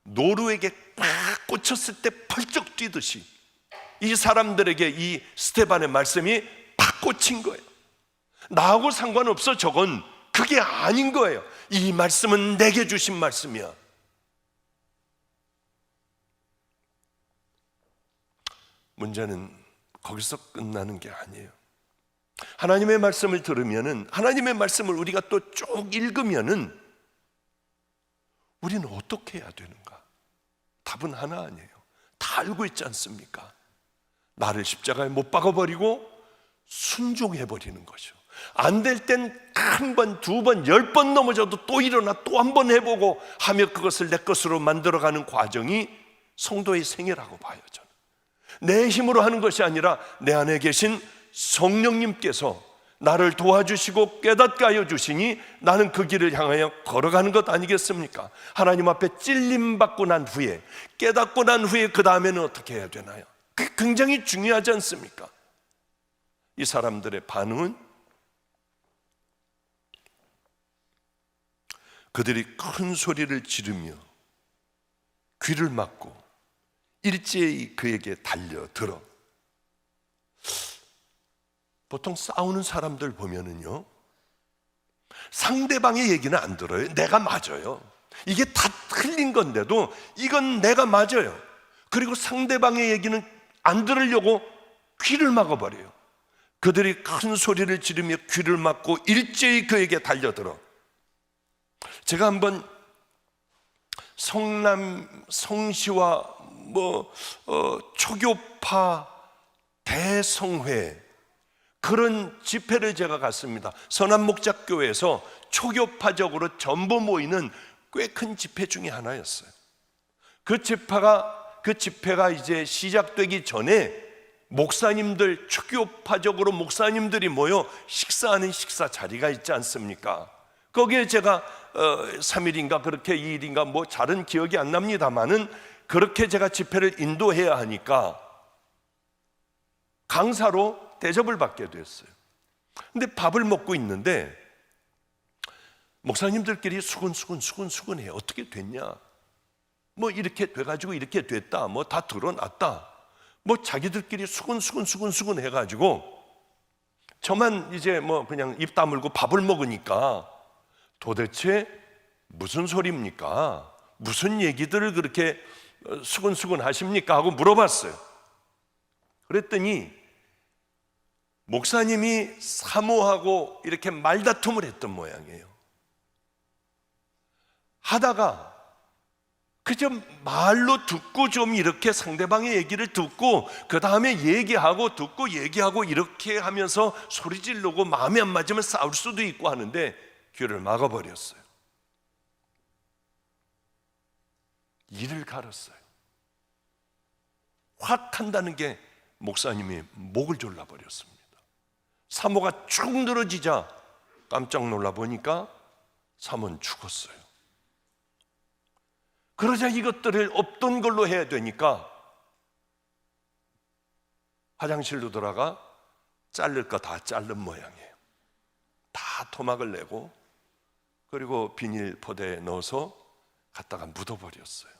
노루에게 꽉 꽂혔을 때 펄쩍 뛰듯이 이 사람들에게 이 스데반의 말씀이 팍 꽂힌 거예요. 나하고 상관없어, 저건 그게 아닌 거예요. 이 말씀은 내게 주신 말씀이야. 문제는 거기서 끝나는 게 아니에요. 하나님의 말씀을 들으면은, 하나님의 말씀을 우리가 또 쭉 읽으면은 우리는 어떻게 해야 되는가? 답은 하나 아니에요. 다 알고 있지 않습니까? 나를 십자가에 못 박아버리고 순종해버리는 거죠. 안 될 땐 한 번, 두 번, 10번 넘어져도 또 일어나 또 한 번 해보고 하며 그것을 내 것으로 만들어가는 과정이 성도의 생애라고 봐요, 저는. 내 힘으로 하는 것이 아니라 내 안에 계신 성령님께서 나를 도와주시고 깨닫게 하여 주시니 나는 그 길을 향하여 걸어가는 것 아니겠습니까? 하나님 앞에 찔림받고 난 후에, 깨닫고 난 후에 그 다음에는 어떻게 해야 되나요? 그게 굉장히 중요하지 않습니까? 이 사람들의 반응은 그들이 큰 소리를 지르며 귀를 막고 일제히 그에게 달려들어. 보통 싸우는 사람들 보면은요, 상대방의 얘기는 안 들어요. 내가 맞아요. 이게 다 틀린 건데도 이건 내가 맞아요. 그리고 상대방의 얘기는 안 들으려고 귀를 막아버려요. 그들이 큰 소리를 지르며 귀를 막고 일제히 그에게 달려들어. 제가 한번 성시와 초교파 대성회 그런 집회를 제가 갔습니다. 선한목자교회에서 초교파적으로 전부 모이는 꽤 큰 집회 중에 하나였어요. 그 집회가 이제 시작되기 전에 목사님들, 초교파적으로 목사님들이 모여 식사하는 식사 자리가 있지 않습니까? 거기에 제가 3일인가 그렇게 2일인가 잘은 기억이 안 납니다만은 그렇게 제가 집회를 인도해야 하니까 강사로 대접을 받게 됐어요. 근데 밥을 먹고 있는데 목사님들끼리 수근수근해요. 어떻게 됐냐? 이렇게 돼가지고 이렇게 됐다. 다 드러났다. 자기들끼리 수근 해가지고 저만 이제 그냥 입 다물고 밥을 먹으니까 도대체 무슨 소리입니까? 무슨 얘기들을 그렇게 수근수근 하십니까? 하고 물어봤어요. 그랬더니 목사님이 사모하고 이렇게 말다툼을 했던 모양이에요. 하다가 그저 말로 듣고 좀 이렇게 상대방의 얘기를 듣고 그 다음에 얘기하고 듣고 얘기하고 이렇게 하면서 소리 지르고 마음에 안 맞으면 싸울 수도 있고 하는데 귀를 막아버렸어요. 이를 갈았어요. 확 한다는 게 목사님이 목을 졸라버렸습니다. 사모가 축 늘어지자 깜짝 놀라 보니까 사모는 죽었어요. 그러자 이것들을 없던 걸로 해야 되니까 화장실로 들어가 자를 거 다 자른 모양이에요. 다 토막을 내고 그리고 비닐 포대에 넣어서 갖다가 묻어버렸어요.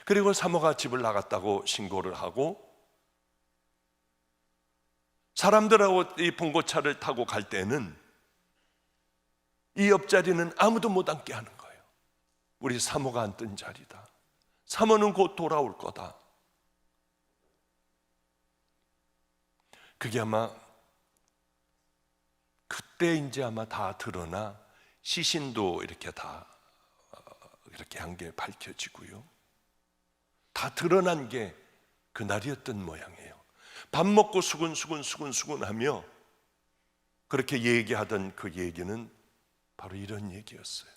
그리고 사모가 집을 나갔다고 신고를 하고 사람들하고 이 봉고차를 타고 갈 때는 이 옆자리는 아무도 못 앉게 하는 거예요. 우리 사모가 앉던 자리다. 사모는 곧 돌아올 거다. 그게 아마 그때 이제 아마 다 드러나 시신도 이렇게 다 이렇게 한 게 밝혀지고요. 다 드러난 게 그날이었던 모양이에요. 밥 먹고 수근하며 그렇게 얘기하던 그 얘기는 바로 이런 얘기였어요.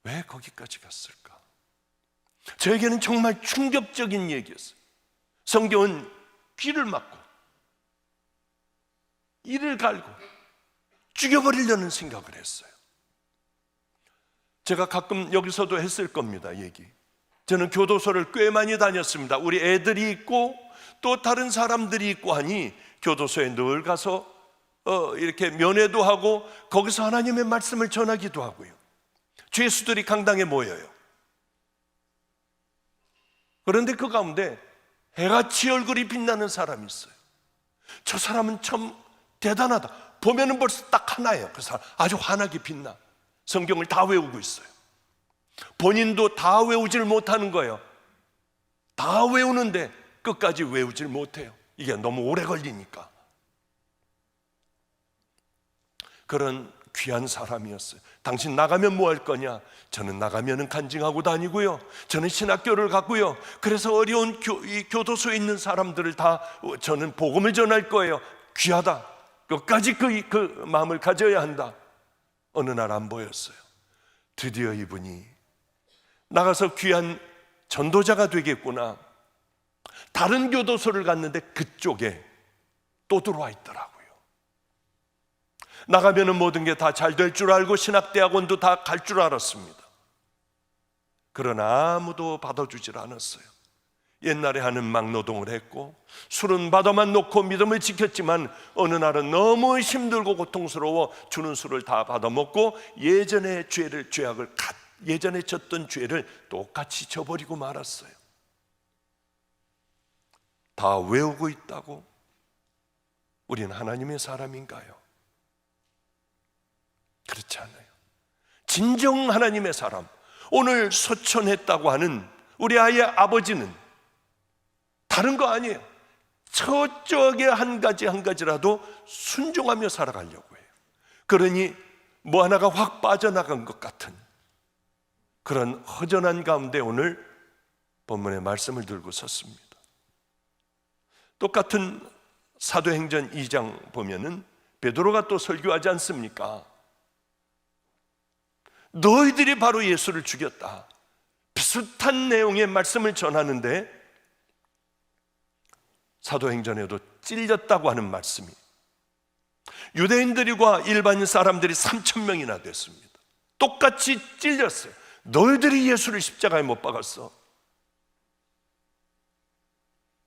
왜 거기까지 갔을까? 저에게는 정말 충격적인 얘기였어요. 성경은 귀를 막고 이를 갈고 죽여버리려는 생각을 했어요. 제가 가끔 여기서도 했을 겁니다, 얘기. 저는 교도소를 꽤 많이 다녔습니다. 우리 애들이 있고 또 다른 사람들이 있고 하니 교도소에 늘 가서 이렇게 면회도 하고 거기서 하나님의 말씀을 전하기도 하고요. 죄수들이 강당에 모여요. 그런데 그 가운데 해같이 얼굴이 빛나는 사람이 있어요. 저 사람은 참 대단하다. 보면은 벌써 딱 하나예요. 그 사람 아주 환하게 빛나. 성경을 다 외우고 있어요. 본인도 다 외우질 못하는 거예요. 다 외우는데 끝까지 외우질 못해요. 이게 너무 오래 걸리니까. 그런 귀한 사람이었어요. 당신 나가면 뭐 할 거냐? 저는 나가면은 간증하고 다니고요. 저는 신학교를 갔고요. 그래서 어려운 교도소에 있는 사람들을 다 저는 복음을 전할 거예요. 귀하다. 끝까지 그 마음을 가져야 한다. 어느 날 안 보였어요. 드디어 이분이 나가서 귀한 전도자가 되겠구나. 다른 교도소를 갔는데 그쪽에 또 들어와 있더라고요. 나가면은 모든 게 다 잘 될 줄 알고 신학대학원도 다 갈 줄 알았습니다. 그러나 아무도 받아주질 않았어요. 옛날에 하는 막노동을 했고 술은 받아만 놓고 믿음을 지켰지만 어느 날은 너무 힘들고 고통스러워 주는 술을 다 받아먹고 예전에 예전에 졌던 죄를 똑같이 져버리고 말았어요. 다 외우고 있다고 우리는 하나님의 사람인가요? 그렇지 않아요. 진정 하나님의 사람, 오늘 소천했다고 하는 우리 아이의 아버지는 다른 거 아니에요. 저쪽에 한 가지라도 순종하며 살아가려고 해요. 그러니 뭐 하나가 확 빠져나간 것 같은 그런 허전한 가운데 오늘 본문의 말씀을 들고 섰습니다. 똑같은 사도행전 2장 보면은 베드로가 또 설교하지 않습니까? 너희들이 바로 예수를 죽였다. 비슷한 내용의 말씀을 전하는데 사도행전에도 찔렸다고 하는 말씀이 유대인들과 일반 사람들이 3,000명이나 됐습니다. 똑같이 찔렸어요. 너희들이 예수를 십자가에 못 박았어.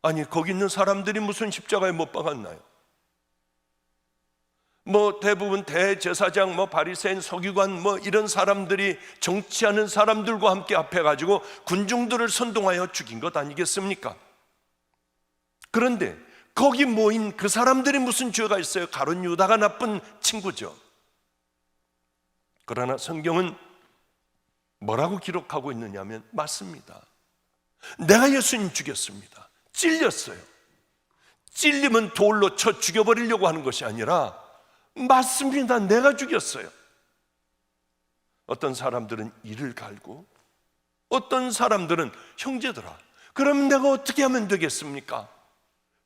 아니, 거기 있는 사람들이 무슨 십자가에 못 박았나요? 뭐 대부분 대제사장, 바리새인, 서기관 이런 사람들이 정치하는 사람들과 함께 합해가지고 군중들을 선동하여 죽인 것 아니겠습니까? 그런데 거기 모인 그 사람들이 무슨 죄가 있어요? 가룟 유다가 나쁜 친구죠. 그러나 성경은 뭐라고 기록하고 있느냐면 맞습니다. 내가 예수님 죽였습니다. 찔렸어요. 찔리면 돌로 쳐 죽여버리려고 하는 것이 아니라 맞습니다. 내가 죽였어요. 어떤 사람들은 이를 갈고 어떤 사람들은 형제들아, 그럼 내가 어떻게 하면 되겠습니까?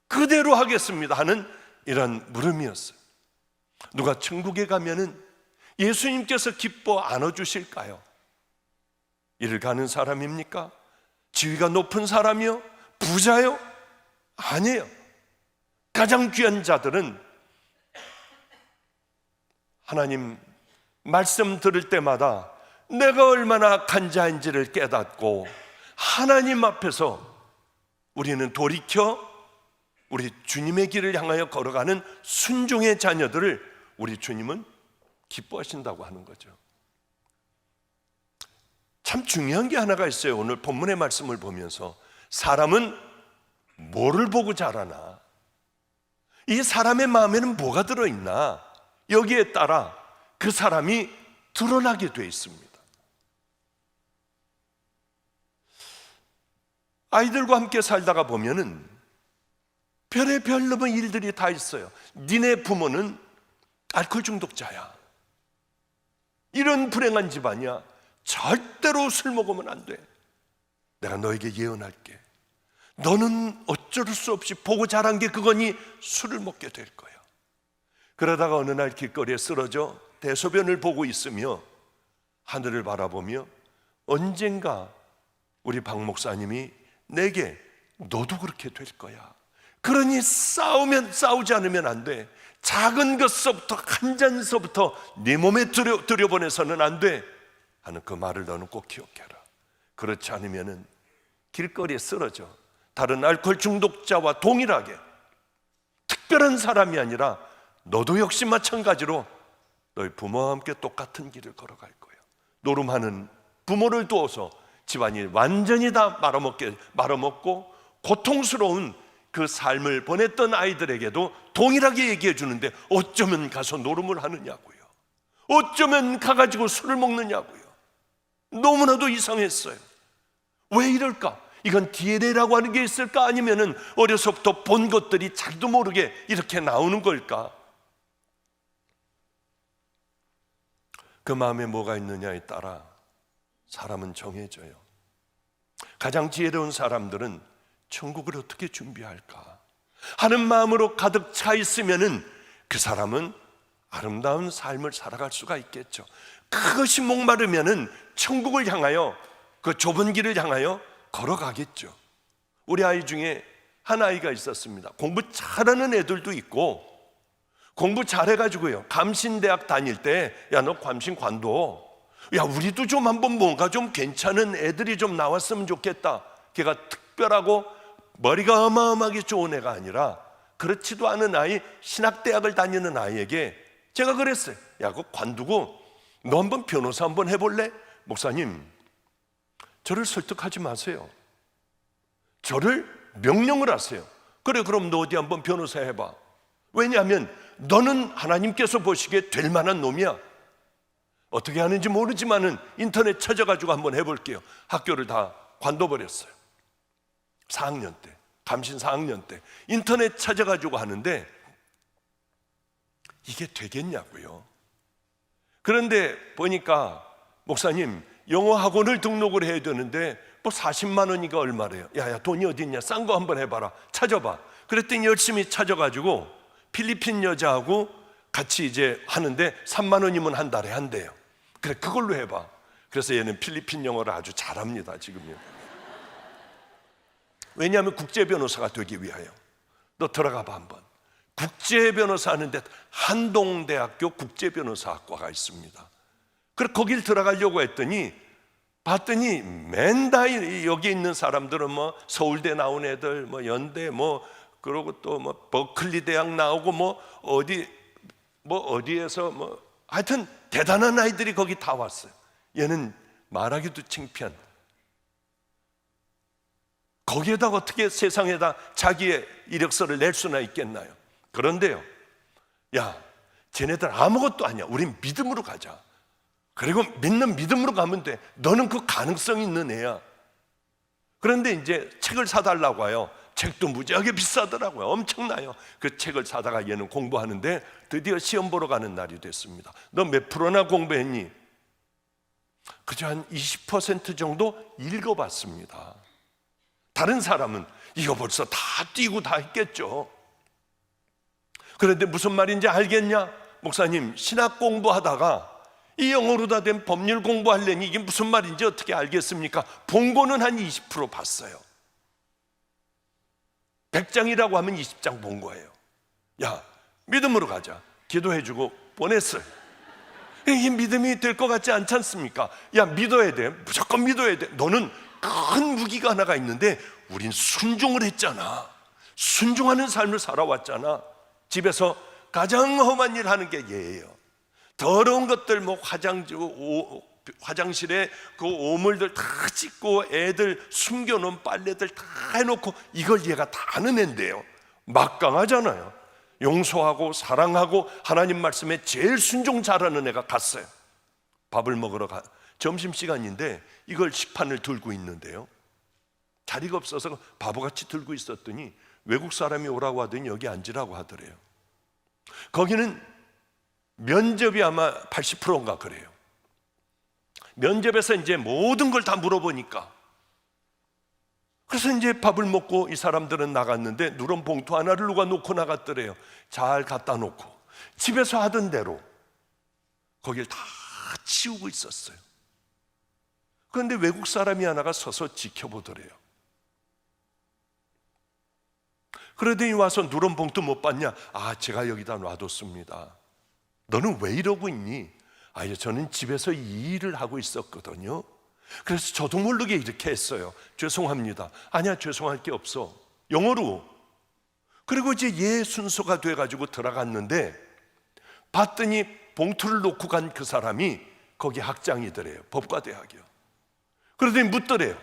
그대로 하겠습니다 하는 이런 물음이었어요. 누가 천국에 가면은 예수님께서 기뻐 안아주실까요? 이를 가는 사람입니까? 지위가 높은 사람이요? 부자요? 아니에요. 가장 귀한 자들은 하나님 말씀 들을 때마다 내가 얼마나 악한 자인지를 깨닫고 하나님 앞에서 우리는 돌이켜 우리 주님의 길을 향하여 걸어가는 순종의 자녀들을 우리 주님은 기뻐하신다고 하는 거죠. 참 중요한 게 하나가 있어요. 오늘 본문의 말씀을 보면서 사람은 뭐를 보고 자라나, 이 사람의 마음에는 뭐가 들어있나, 여기에 따라 그 사람이 드러나게 돼 있습니다. 아이들과 함께 살다가 보면은 별의별 놈의 일들이 다 있어요. 니네 부모는 알코올 중독자야, 이런 불행한 집안이야, 절대로 술 먹으면 안 돼. 내가 너에게 예언할게. 너는 어쩔 수 없이 보고 자란 게 그거니 술을 먹게 될 거야. 그러다가 어느 날 길거리에 쓰러져 대소변을 보고 있으며 하늘을 바라보며 언젠가 우리 박 목사님이 내게 너도 그렇게 될 거야, 그러니 싸우지 않으면 안 돼. 작은 것서부터, 한 잔서부터 네 몸에 들여보내서는 안 돼 하는 그 말을 너는 꼭 기억해라. 그렇지 않으면 길거리에 쓰러져 다른 알코올 중독자와 동일하게 특별한 사람이 아니라 너도 역시 마찬가지로 너희 부모와 함께 똑같은 길을 걸어갈 거예요. 노름하는 부모를 두어서 집안이 완전히 다 말아먹고 고통스러운 그 삶을 보냈던 아이들에게도 동일하게 얘기해 주는데 어쩌면 가서 노름을 하느냐고요. 어쩌면 가가지고 술을 먹느냐고요. 너무나도 이상했어요. 왜 이럴까? 이건 DNA라고 하는 게 있을까? 아니면은 어려서부터 본 것들이 자기도 모르게 이렇게 나오는 걸까? 그 마음에 뭐가 있느냐에 따라 사람은 정해져요. 가장 지혜로운 사람들은 천국을 어떻게 준비할까 하는 마음으로 가득 차 있으면은 그 사람은 아름다운 삶을 살아갈 수가 있겠죠. 그것이 목마르면은 천국을 향하여, 그 좁은 길을 향하여 걸어가겠죠. 우리 아이 중에 한 아이가 있었습니다. 공부 잘하는 애들도 있고 공부 잘해가지고요, 감신대학 다닐 때 야 너 감신 관둬, 야 우리도 좀 한번 뭔가 좀 괜찮은 애들이 좀 나왔으면 좋겠다. 걔가 특별하고 머리가 어마어마하게 좋은 애가 아니라 그렇지도 않은 아이, 신학대학을 다니는 아이에게 제가 그랬어요. 야 그거 관두고 너 한번 변호사 한번 해볼래? 목사님, 저를 설득하지 마세요. 저를 명령을 하세요. 그래, 그럼 너 어디 한번 변호사 해봐. 왜냐하면 너는 하나님께서 보시기에 될 만한 놈이야. 어떻게 하는지 모르지만은 인터넷 찾아가지고 한번 해볼게요. 학교를 다 관둬버렸어요. 4학년 때, 감신 4학년 때 인터넷 찾아가지고 하는데 이게 되겠냐고요. 그런데 보니까 목사님 영어 학원을 등록을 해야 되는데 뭐 40만 원이가 얼마래요. 야야 돈이 어디 있냐, 싼 거 한번 해봐라, 찾아봐. 그랬더니 열심히 찾아가지고 필리핀 여자하고 같이 이제 하는데 3만 원이면 한 달에 한대요. 그래 그걸로 해봐. 그래서 얘는 필리핀 영어를 아주 잘합니다 지금요. 왜냐하면 국제 변호사가 되기 위하여. 너 들어가 봐 한번. 국제 변호사 하는데 한동대학교 국제 변호사학과가 있습니다. 그래서 거길 들어가려고 했더니 봤더니 맨날 여기 있는 사람들은 뭐 서울대 나온 애들, 뭐 연대, 뭐 그러고 또 뭐 버클리 대학 나오고 뭐 어디에서 뭐 하여튼 대단한 아이들이 거기 다 왔어요. 얘는 말하기도 창피한. 거기에다 어떻게 세상에다 자기의 이력서를 낼 수나 있겠나요? 그런데요, 야, 쟤네들 아무것도 아니야. 우린 믿음으로 가자. 그리고 믿는 믿음으로 가면 돼. 너는 그 가능성이 있는 애야. 그런데 이제 책을 사달라고 해요. 책도 무지하게 비싸더라고요. 엄청나요. 그 책을 사다가 얘는 공부하는데 드디어 시험 보러 가는 날이 됐습니다. 너 몇 프로나 공부했니? 그저 한 20% 정도 읽어봤습니다. 다른 사람은 이거 벌써 다 띄고 다 했겠죠. 그런데 무슨 말인지 알겠냐? 목사님, 신학 공부하다가 이 영어로 다 된 법률 공부하려니 이게 무슨 말인지 어떻게 알겠습니까? 본 거는 한 20% 봤어요. 100장이라고 하면 20장 본 거예요. 야, 믿음으로 가자. 기도해주고 보냈어요. 이게 믿음이 될 것 같지 않지 않습니까? 야, 믿어야 돼. 무조건 믿어야 돼. 너는 큰 무기가 하나가 있는데 우린 순종을 했잖아. 순종하는 삶을 살아왔잖아. 집에서 가장 험한 일 하는 게 얘예요. 더러운 것들, 뭐 화장실에 그 오물들 다 찢고 애들 숨겨놓은 빨래들 다 해놓고 이걸 얘가 다 하는 애인데요, 막강하잖아요. 용서하고 사랑하고 하나님 말씀에 제일 순종 잘하는 애가 갔어요. 밥을 먹으러 점심시간인데 이걸 식판을 들고 있는데요, 자리가 없어서 바보같이 들고 있었더니 외국 사람이 오라고 하더니 여기 앉으라고 하더래요. 거기는 면접이 아마 80%인가 그래요. 면접에서 이제 모든 걸 다 물어보니까, 그래서 이제 밥을 먹고 이 사람들은 나갔는데 누런 봉투 하나를 누가 놓고 나갔더래요. 잘 갖다 놓고 집에서 하던 대로 거길 다 치우고 있었어요. 그런데 외국 사람이 하나가 서서 지켜보더래요. 그러더니 와서 누런 봉투 못 봤냐? 아, 제가 여기다 놔뒀습니다. 너는 왜 이러고 있니? 아, 저는 집에서 이 일을 하고 있었거든요. 그래서 저도 모르게 이렇게 했어요. 죄송합니다. 아니야, 죄송할 게 없어. 영어로. 그리고 이제 얘 순서가 돼가지고 들어갔는데 봤더니 봉투를 놓고 간 그 사람이 거기 학장이더래요. 법과대학이요. 그러더니 묻더래요.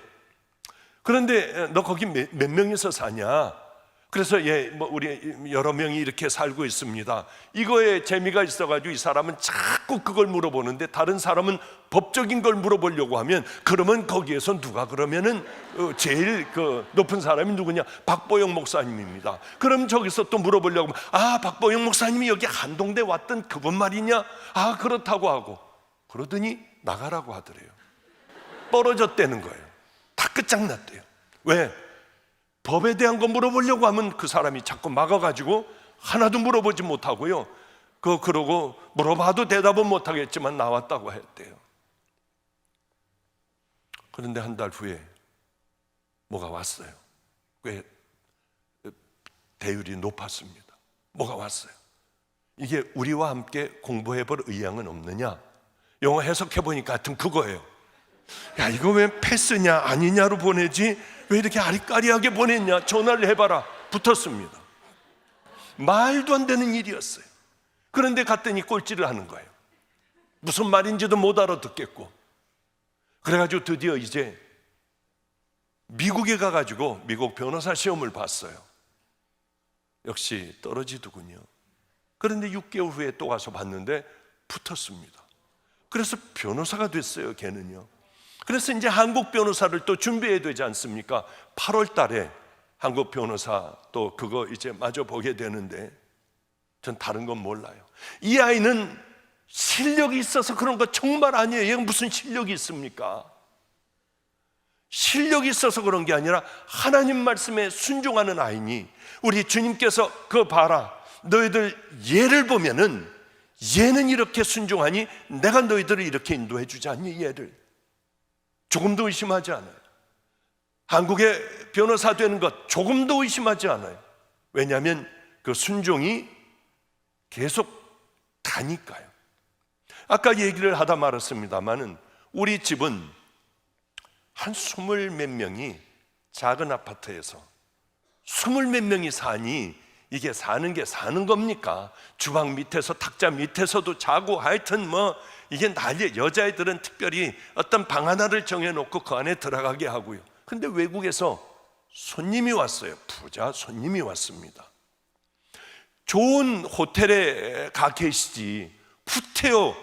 그런데 너 거기 몇 명이서 사냐? 그래서 우리 여러 명이 이렇게 살고 있습니다. 이거에 재미가 있어가지고 이 사람은 자꾸 그걸 물어보는데 다른 사람은 법적인 걸 물어보려고 하면, 그러면 거기에서 누가 그러면은 제일 그 높은 사람이 누구냐? 박보영 목사님입니다. 그럼 저기서 또 물어보려고 하면, 아, 박보영 목사님이 여기 한동대 왔던 그분 말이냐? 아, 그렇다고 하고, 그러더니 나가라고 하더래요. 떨어졌다는 거예요. 다 끝장났대요. 왜? 법에 대한 거 물어보려고 하면 그 사람이 자꾸 막아가지고 하나도 물어보지 못하고요. 그러고 물어봐도 대답은 못하겠지만 나왔다고 했대요. 그런데 한 달 후에 뭐가 왔어요. 왜? 대율이 높았습니다. 뭐가 왔어요. 이게 우리와 함께 공부해볼 의향은 없느냐? 영어 해석해보니까 하여튼 그거예요. 야, 이거 왜 패스냐 아니냐로 보내지 왜 이렇게 아리까리하게 보냈냐? 전화를 해봐라. 붙었습니다. 말도 안 되는 일이었어요. 그런데 갔더니 꼴찌를 하는 거예요. 무슨 말인지도 못 알아듣겠고. 그래가지고 드디어 이제 미국에 가가지고 미국 변호사 시험을 봤어요. 역시 떨어지더군요. 그런데 6개월 후에 또 가서 봤는데 붙었습니다. 그래서 변호사가 됐어요, 걔는요. 그래서 이제 한국 변호사를 또 준비해야 되지 않습니까? 8월 달에 한국 변호사 또 그거 이제 마저 보게 되는데, 전 다른 건 몰라요. 이 아이는 실력이 있어서 그런 거 정말 아니에요. 얘가 무슨 실력이 있습니까? 실력이 있어서 그런 게 아니라 하나님 말씀에 순종하는 아이니, 우리 주님께서 그거 봐라, 너희들 얘를 보면은 얘는 이렇게 순종하니 내가 너희들을 이렇게 인도해 주지 않니? 얘를 조금도 의심하지 않아요. 한국의 변호사 되는 것 조금도 의심하지 않아요. 왜냐하면 그 순종이 계속 가니까요. 아까 얘기를 하다 말았습니다마는 우리 집은 한 20 몇 명이 작은 아파트에서 20 몇 명이 사니 이게 사는 게 사는 겁니까? 주방 밑에서 탁자 밑에서도 자고 하여튼 뭐 이게 난리. 여자애들은 특별히 어떤 방 하나를 정해놓고 그 안에 들어가게 하고요. 근데 외국에서 손님이 왔어요. 부자 손님이 왔습니다. 좋은 호텔에 가 계시지 후태요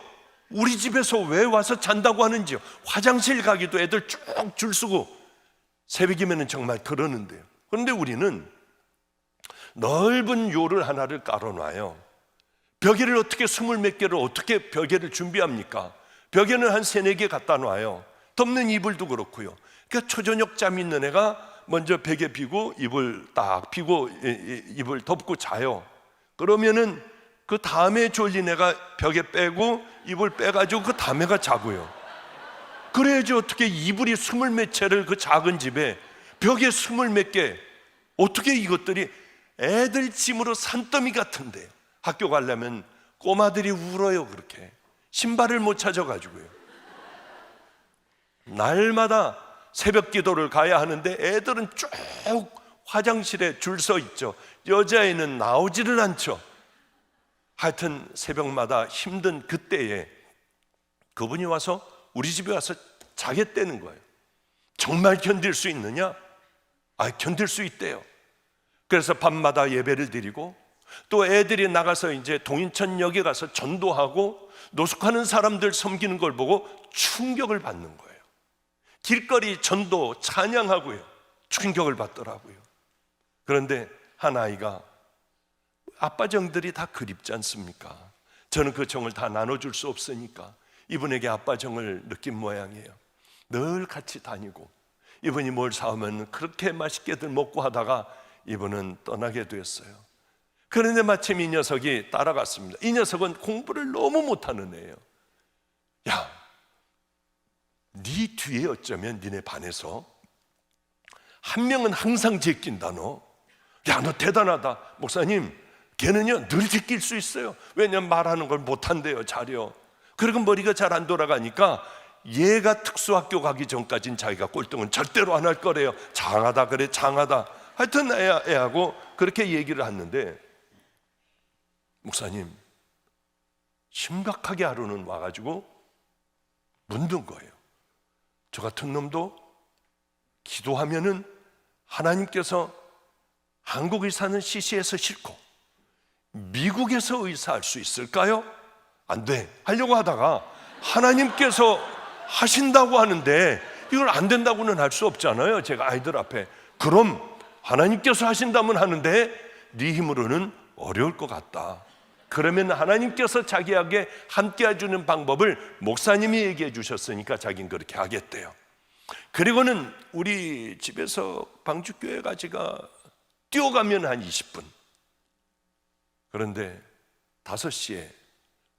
우리 집에서 왜 와서 잔다고 하는지요. 화장실 가기도 애들 쭉 줄 서고 새벽이면 정말 그러는데요. 그런데 우리는 넓은 요를 하나를 깔아놔요. 벽에를 어떻게 20 몇 개를 어떻게 벽에를 준비합니까? 벽에는 한 3, 4개 갖다 놔요. 덮는 이불도 그렇고요. 그러니까 초저녁 잠 있는 애가 먼저 벽에 비고 이불 딱 비고 이불 덮고 자요. 그러면은 그 다음에 졸린 애가 벽에 빼고 이불 빼가지고 그 다음에 가 자고요. 그래야지 어떻게 이불이 20 몇 채를 그 작은 집에 벽에 20 몇 개, 어떻게 이것들이 애들 짐으로 산더미 같은데 학교 가려면 꼬마들이 울어요. 그렇게 신발을 못 찾아가지고요. 날마다 새벽 기도를 가야 하는데 애들은 쭉 화장실에 줄 서 있죠. 여자애는 나오지를 않죠. 하여튼 새벽마다 힘든 그때에 그분이 와서 우리 집에 와서 자겠다는 거예요. 정말 견딜 수 있느냐? 견딜 수 있대요. 그래서 밤마다 예배를 드리고 또 애들이 나가서 이제 동인천역에 가서 전도하고 노숙하는 사람들 섬기는 걸 보고 충격을 받는 거예요. 길거리 전도 찬양하고요. 충격을 받더라고요. 그런데 한 아이가 아빠 정들이 다 그립지 않습니까? 저는 그 정을 다 나눠줄 수 없으니까 이분에게 아빠 정을 느낀 모양이에요. 늘 같이 다니고 이분이 뭘 사오면 그렇게 맛있게들 먹고 하다가 이분은 떠나게 됐어요. 그런데 마침 이 녀석이 따라갔습니다. 이 녀석은 공부를 너무 못하는 애예요. 야, 네 뒤에 어쩌면 니네 반에서 한 명은 항상 제낀다. 너 대단하다. 목사님, 걔는요 늘 제낄 수 있어요. 왜냐면 말하는 걸 못한대요. 잘요. 그리고 머리가 잘 안 돌아가니까 얘가 특수학교 가기 전까지는 자기가 꼴등은 절대로 안 할 거래요. 장하다 그래, 장하다. 하여튼 애하고 그렇게 얘기를 하는데, 목사님, 심각하게 하루는 와가지고 묻는 거예요. 저 같은 놈도 기도하면은 하나님께서 한국 의사는 CC에서 싫고 미국에서 의사할 수 있을까요? 안 돼. 하려고 하다가 하나님께서 하신다고 하는데 이걸 안 된다고는 할 수 없잖아요. 제가 아이들 앞에. 그럼 하나님께서 하신다면 하는데 네 힘으로는 어려울 것 같다. 그러면 하나님께서 자기에게 함께 해주는 방법을 목사님이 얘기해 주셨으니까 자기는 그렇게 하겠대요. 그리고는 우리 집에서 방주교회까지가 뛰어가면 한 20분. 그런데 5시에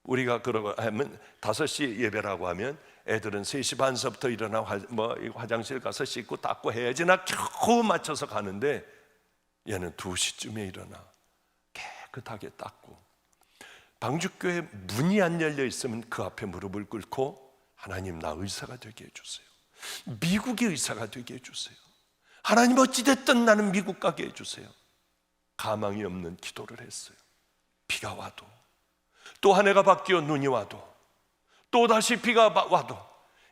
우리가 그러고 하면 5시 예배라고 하면 애들은 3시 반서부터 일어나 화장실 가서 씻고 닦고 해야지 나 겨우 맞춰서 가는데 얘는 2시쯤에 일어나 깨끗하게 닦고 방주교회 문이 안 열려 있으면 그 앞에 무릎을 꿇고 하나님 나 의사가 되게 해주세요. 미국의 의사가 되게 해주세요. 하나님 어찌됐든 나는 미국 가게 해주세요. 가망이 없는 기도를 했어요. 비가 와도 또 한 해가 바뀌어 눈이 와도 또 다시 비가 와도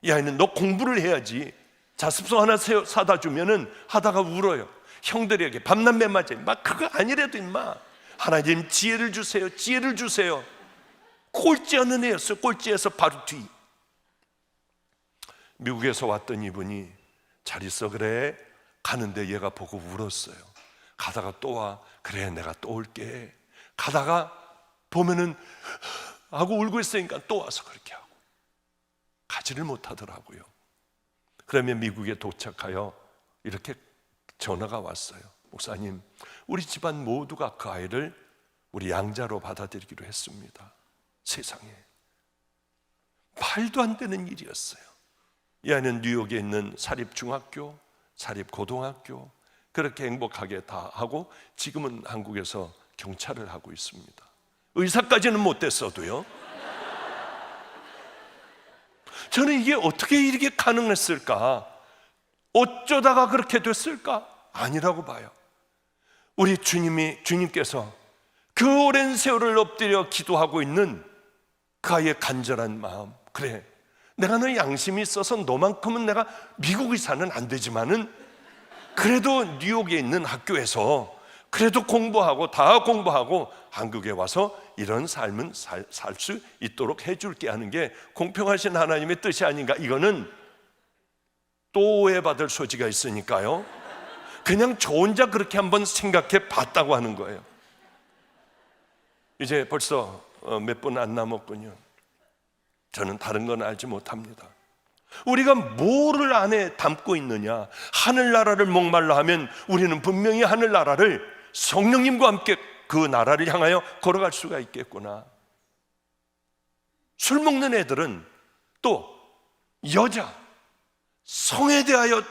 이 아이는 너 공부를 해야지. 자습서 하나 사다 주면은 하다가 울어요. 형들에게 밤낮 맞아. 막 그거 아니래도 임마 하나님 지혜를 주세요. 지혜를 주세요. 꼴찌하는 애였어요. 꼴찌에서 바로 뒤. 미국에서 왔던 이분이 잘 있어 그래 가는데 얘가 보고 울었어요. 가다가 또 와. 그래 내가 또 올게. 가다가 보면은 하고 울고 있으니까 또 와서 그렇게 하고 가지를 못하더라고요. 그러면 미국에 도착하여 이렇게 전화가 왔어요. 목사님, 우리 집안 모두가 그 아이를 우리 양자로 받아들이기로 했습니다. 세상에, 말도 안 되는 일이었어요. 이 아이는 뉴욕에 있는 사립중학교, 사립고등학교 그렇게 행복하게 다 하고 지금은 한국에서 경찰을 하고 있습니다. 의사까지는 못 됐어도요. 저는 이게 어떻게 이렇게 가능했을까? 어쩌다가 그렇게 됐을까? 아니라고 봐요. 우리 주님께서 그 오랜 세월을 엎드려 기도하고 있는 그 아이의 간절한 마음, 그래 내가 너 양심이 있어서 너만큼은 내가 미국 의사는 안 되지만은 그래도 뉴욕에 있는 학교에서 그래도 공부하고 다 공부하고 한국에 와서 이런 삶은 살 수 있도록 해줄게 하는 게 공평하신 하나님의 뜻이 아닌가. 이거는 또 오해받을 소지가 있으니까요. 그냥 저 혼자 그렇게 한번 생각해 봤다고 하는 거예요. 이제 벌써 몇 분 안 남았군요. 저는 다른 건 알지 못합니다. 우리가 뭐를 안에 담고 있느냐. 하늘나라를 목말라 하면 우리는 분명히 하늘나라를 성령님과 함께 그 나라를 향하여 걸어갈 수가 있겠구나. 술 먹는 애들은 또 여자, 성에 대하여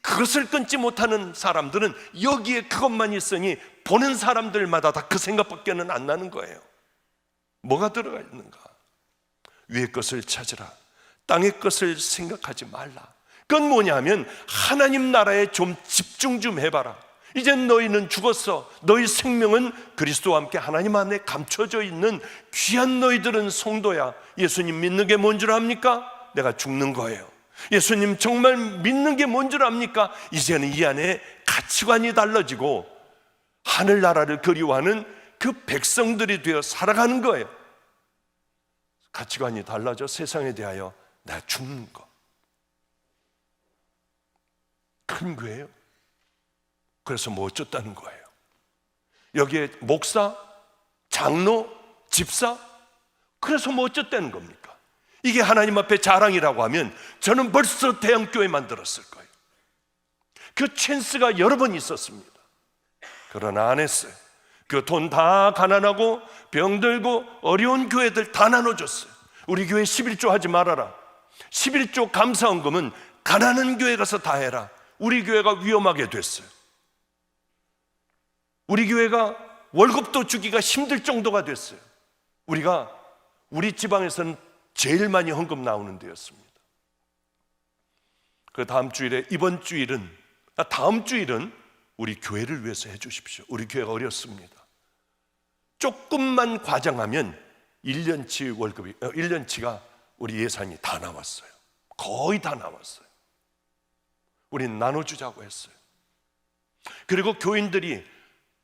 그것을 끊지 못하는 사람들은 여기에 그것만 있으니 보는 사람들마다 다 그 생각밖에는 안 나는 거예요. 뭐가 들어가 있는가? 위의 것을 찾으라. 땅의 것을 생각하지 말라. 그건 뭐냐면 하나님 나라에 좀 집중 좀 해봐라. 이제 너희는 죽었어. 너희 생명은 그리스도와 함께 하나님 안에 감춰져 있는 귀한 너희들은 성도야. 예수님 믿는 게 뭔 줄 압니까? 내가 죽는 거예요. 예수님 정말 믿는 게 뭔 줄 압니까? 이제는 이 안에 가치관이 달라지고 하늘나라를 그리워하는 그 백성들이 되어 살아가는 거예요. 가치관이 달라져 세상에 대하여 나 죽는 거. 큰 거예요. 그래서 뭐 어쩌다는 거예요. 여기에 목사, 장로, 집사, 그래서 뭐 어쩌다는 겁니까? 이게 하나님 앞에 자랑이라고 하면 저는 벌써 대형교회 만들었을 거예요. 그 찬스가 여러 번 있었습니다. 그러나 안 했어요. 그 돈 다 가난하고 병들고 어려운 교회들 다 나눠줬어요. 우리 교회 11조 하지 말아라. 11조 감사헌금은 가난한 교회 가서 다 해라. 우리 교회가 위험하게 됐어요. 우리 교회가 월급도 주기가 힘들 정도가 됐어요. 우리 지방에서는 제일 많이 헌금 나오는 데였습니다. 그 다음 주일은 우리 교회를 위해서 해주십시오. 우리 교회가 어렵습니다. 조금만 과장하면 1년치가 우리 예산이 다 나왔어요. 거의 다 나왔어요. 우리는 나눠주자고 했어요. 그리고 교인들이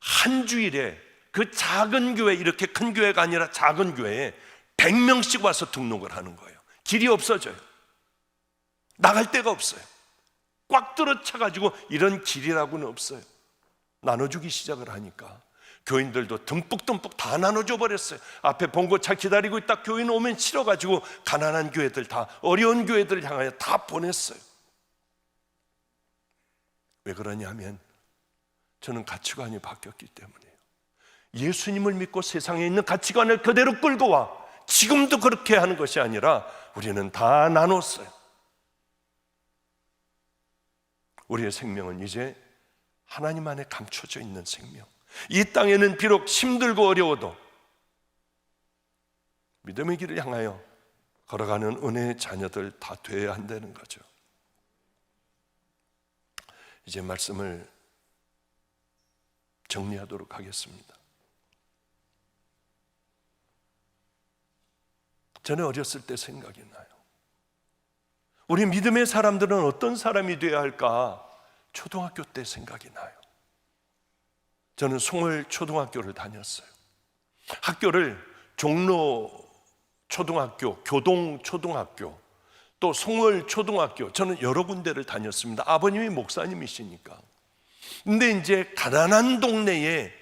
한 주일에 그 작은 교회, 이렇게 큰 교회가 아니라 작은 교회에 100명씩 와서 등록을 하는 거예요. 길이 없어져요. 나갈 데가 없어요. 꽉 들어차가지고 이런 길이라고는 없어요. 나눠주기 시작을 하니까 교인들도 듬뿍듬뿍 다 나눠줘 버렸어요. 앞에 봉고차 기다리고 있다 교인 오면 싫어가지고 가난한 교회들 다, 어려운 교회들을 향하여 다 보냈어요. 왜 그러냐면 저는 가치관이 바뀌었기 때문이에요. 예수님을 믿고 세상에 있는 가치관을 그대로 끌고 와. 지금도 그렇게 하는 것이 아니라 우리는 다 나눴어요. 우리의 생명은 이제 하나님 안에 감춰져 있는 생명. 이 땅에는 비록 힘들고 어려워도 믿음의 길을 향하여 걸어가는 은혜의 자녀들 다 되어야 한다는 거죠. 이제 말씀을 정리하도록 하겠습니다. 저는 어렸을 때 생각이 나요. 우리 믿음의 사람들은 어떤 사람이 되어야 할까? 초등학교 때 생각이 나요. 저는 송월 초등학교를 다녔어요. 학교를 종로 초등학교, 교동 초등학교, 또 송월 초등학교, 저는 여러 군데를 다녔습니다. 아버님이 목사님이시니까. 근데 이제 가난한 동네에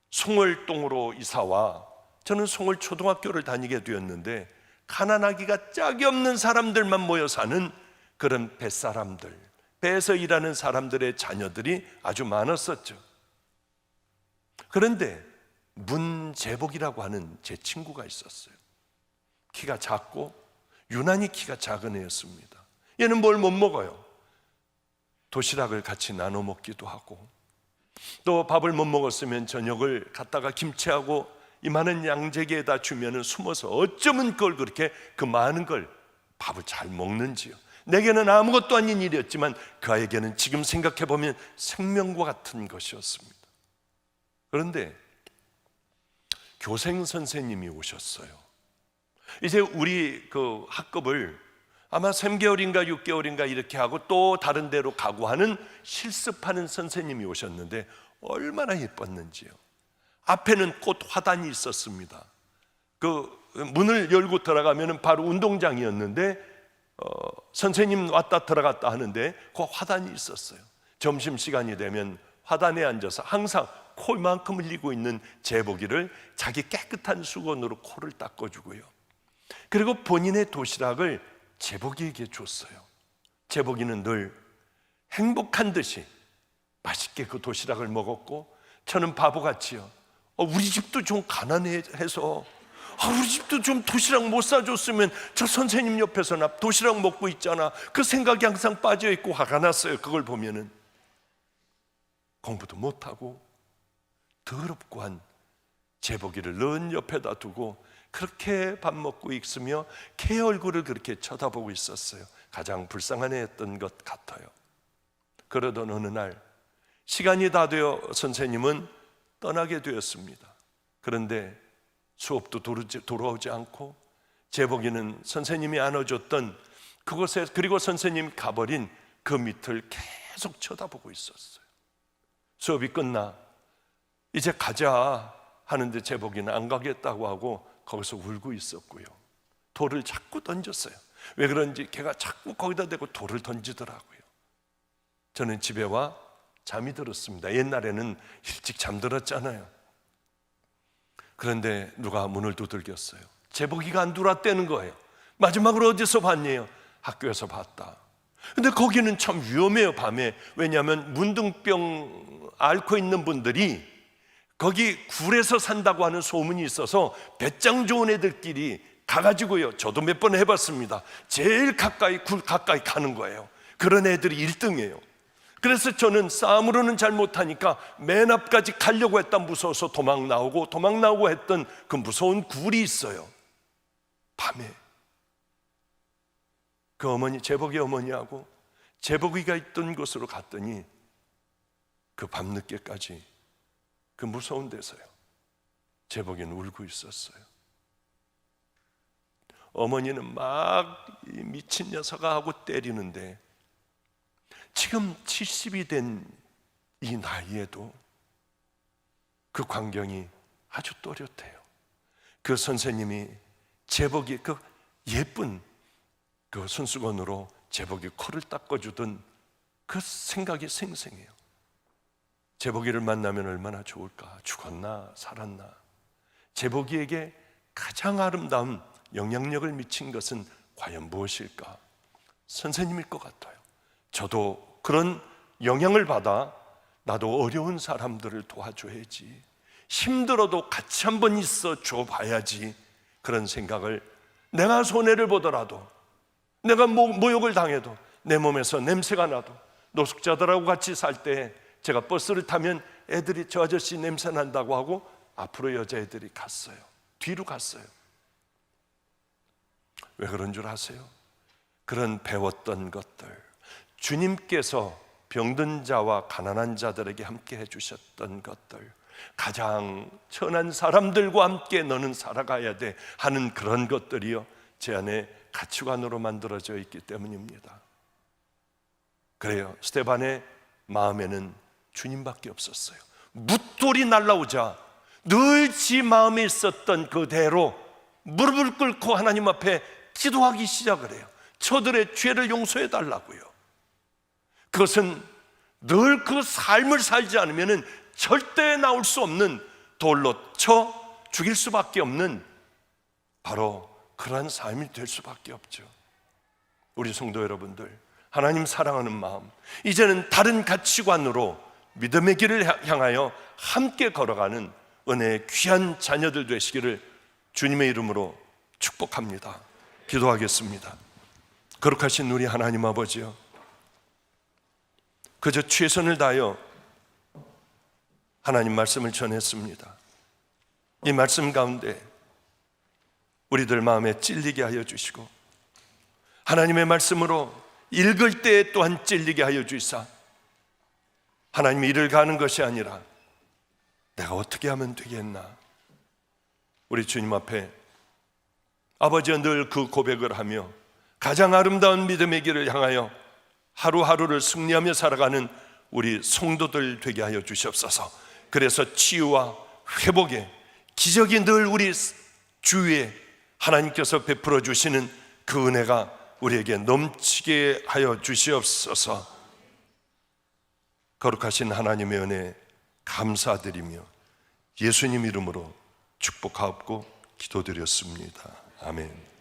송월동으로 이사와 저는 송월 초등학교를 다니게 되었는데, 가난하기가 짝이 없는 사람들만 모여 사는 그런 뱃사람들, 배에서 일하는 사람들의 자녀들이 아주 많았었죠. 그런데 문재복이라고 하는 제 친구가 있었어요. 키가 작고 유난히 키가 작은 애였습니다. 얘는 뭘 못 먹어요. 도시락을 같이 나눠 먹기도 하고, 또 밥을 못 먹었으면 저녁을 갖다가 김치하고 이 많은 양재기에다 주면은 숨어서 어쩌면 그걸 그렇게 그 많은 걸 밥을 잘 먹는지요. 내게는 아무것도 아닌 일이었지만 그에게는 지금 생각해 보면 생명과 같은 것이었습니다. 그런데 교생 선생님이 오셨어요. 이제 우리 그 학급을 아마 3개월인가 6개월인가 이렇게 하고 또 다른 데로 가고 하는 실습하는 선생님이 오셨는데 얼마나 예뻤는지요. 앞에는 꽃 화단이 있었습니다. 그 문을 열고 들어가면 바로 운동장이었는데 선생님 왔다 들어갔다 하는데 그 화단이 있었어요. 점심시간이 되면 화단에 앉아서 항상 코만큼 흘리고 있는 재복이를 자기 깨끗한 수건으로 코를 닦아주고요. 그리고 본인의 도시락을 재복이에게 줬어요. 재복이는 늘 행복한 듯이 맛있게 그 도시락을 먹었고, 저는 바보같이요, 우리 집도 좀 가난해서 우리 집도 좀 도시락 못 사줬으면 저 선생님 옆에서 나 도시락 먹고 있잖아, 그 생각이 항상 빠져있고 화가 났어요. 그걸 보면은 공부도 못하고 더럽고 한 재복이를 넌 옆에다 두고 그렇게 밥 먹고 있으며 걔 얼굴을 그렇게 쳐다보고 있었어요. 가장 불쌍한 애였던 것 같아요. 그러던 어느 날 시간이 다 되어 선생님은 떠나게 되었습니다. 그런데 수업도 돌아오지 않고 재복이는 선생님이 안아줬던 그곳에, 그리고 선생님이 가버린 그 밑을 계속 쳐다보고 있었어요. 수업이 끝나 이제 가자 하는데 재복이는 안 가겠다고 하고 거기서 울고 있었고요. 돌을 자꾸 던졌어요. 왜 그런지 걔가 자꾸 거기다 대고 돌을 던지더라고요. 저는 집에 와 잠이 들었습니다. 옛날에는 일찍 잠들었잖아요. 그런데 누가 문을 두들겼어요. 재복이가 안 들어왔다는 거예요. 마지막으로 어디서 봤냐요? 학교에서 봤다. 근데 거기는 참 위험해요, 밤에. 왜냐하면 문둥병 앓고 있는 분들이 거기 굴에서 산다고 하는 소문이 있어서 배짱 좋은 애들끼리 가가지고요, 저도 몇 번 해봤습니다. 제일 가까이, 굴 가까이 가는 거예요. 그런 애들이 1등이에요. 그래서 저는 싸움으로는 잘 못하니까 맨 앞까지 가려고 했다. 무서워서 도망 나오고 했던 그 무서운 굴이 있어요. 밤에 그 어머니, 재복이 어머니하고 재복이가 있던 곳으로 갔더니 그 밤늦게까지 그 무서운 데서요, 재복이는 울고 있었어요. 어머니는 막 미친 녀석아 하고 때리는데 지금 70이 된 이 나이에도 그 광경이 아주 또렷해요. 그 선생님이 재복이 그 예쁜 그 손수건으로 재복이 코를 닦아주던 그 생각이 생생해요. 재복이를 만나면 얼마나 좋을까? 죽었나 살았나? 재복이에게 가장 아름다운 영향력을 미친 것은 과연 무엇일까? 선생님일 것 같아요. 저도 그런 영향을 받아 나도 어려운 사람들을 도와줘야지, 힘들어도 같이 한번 있어 줘봐야지, 그런 생각을, 내가 손해를 보더라도, 내가 모욕을 당해도, 내 몸에서 냄새가 나도, 노숙자들하고 같이 살 때 제가 버스를 타면 애들이 저 아저씨 냄새 난다고 하고 앞으로 여자애들이 갔어요. 뒤로 갔어요. 왜 그런 줄 아세요? 그런 배웠던 것들, 주님께서 병든 자와 가난한 자들에게 함께 해주셨던 것들, 가장 천한 사람들과 함께 너는 살아가야 돼 하는 그런 것들이요, 제 안에 가치관으로 만들어져 있기 때문입니다. 그래요, 스데반의 마음에는 주님밖에 없었어요. 뭇돌이 날라오자 늘 지 마음에 있었던 그대로 무릎을 꿇고 하나님 앞에 기도하기 시작을 해요. 저들의 죄를 용서해 달라고요. 그것은 늘 그 삶을 살지 않으면 절대 나올 수 없는, 돌로 쳐 죽일 수밖에 없는 바로 그러한 삶이 될 수밖에 없죠. 우리 성도 여러분들, 하나님 사랑하는 마음, 이제는 다른 가치관으로 믿음의 길을 향하여 함께 걸어가는 은혜의 귀한 자녀들 되시기를 주님의 이름으로 축복합니다. 기도하겠습니다. 거룩하신 우리 하나님 아버지요, 그저 최선을 다하여 하나님 말씀을 전했습니다. 이 말씀 가운데 우리들 마음에 찔리게 하여 주시고, 하나님의 말씀으로 읽을 때 또한 찔리게 하여 주시사, 하나님이 이를 가는 것이 아니라 내가 어떻게 하면 되겠나, 우리 주님 앞에 아버지와 늘 그 고백을 하며 가장 아름다운 믿음의 길을 향하여 하루하루를 승리하며 살아가는 우리 성도들 되게 하여 주시옵소서. 그래서 치유와 회복의 기적이 늘 우리 주위에 하나님께서 베풀어 주시는 그 은혜가 우리에게 넘치게 하여 주시옵소서. 거룩하신 하나님의 은혜 감사드리며 예수님 이름으로 축복하옵고 기도드렸습니다. 아멘.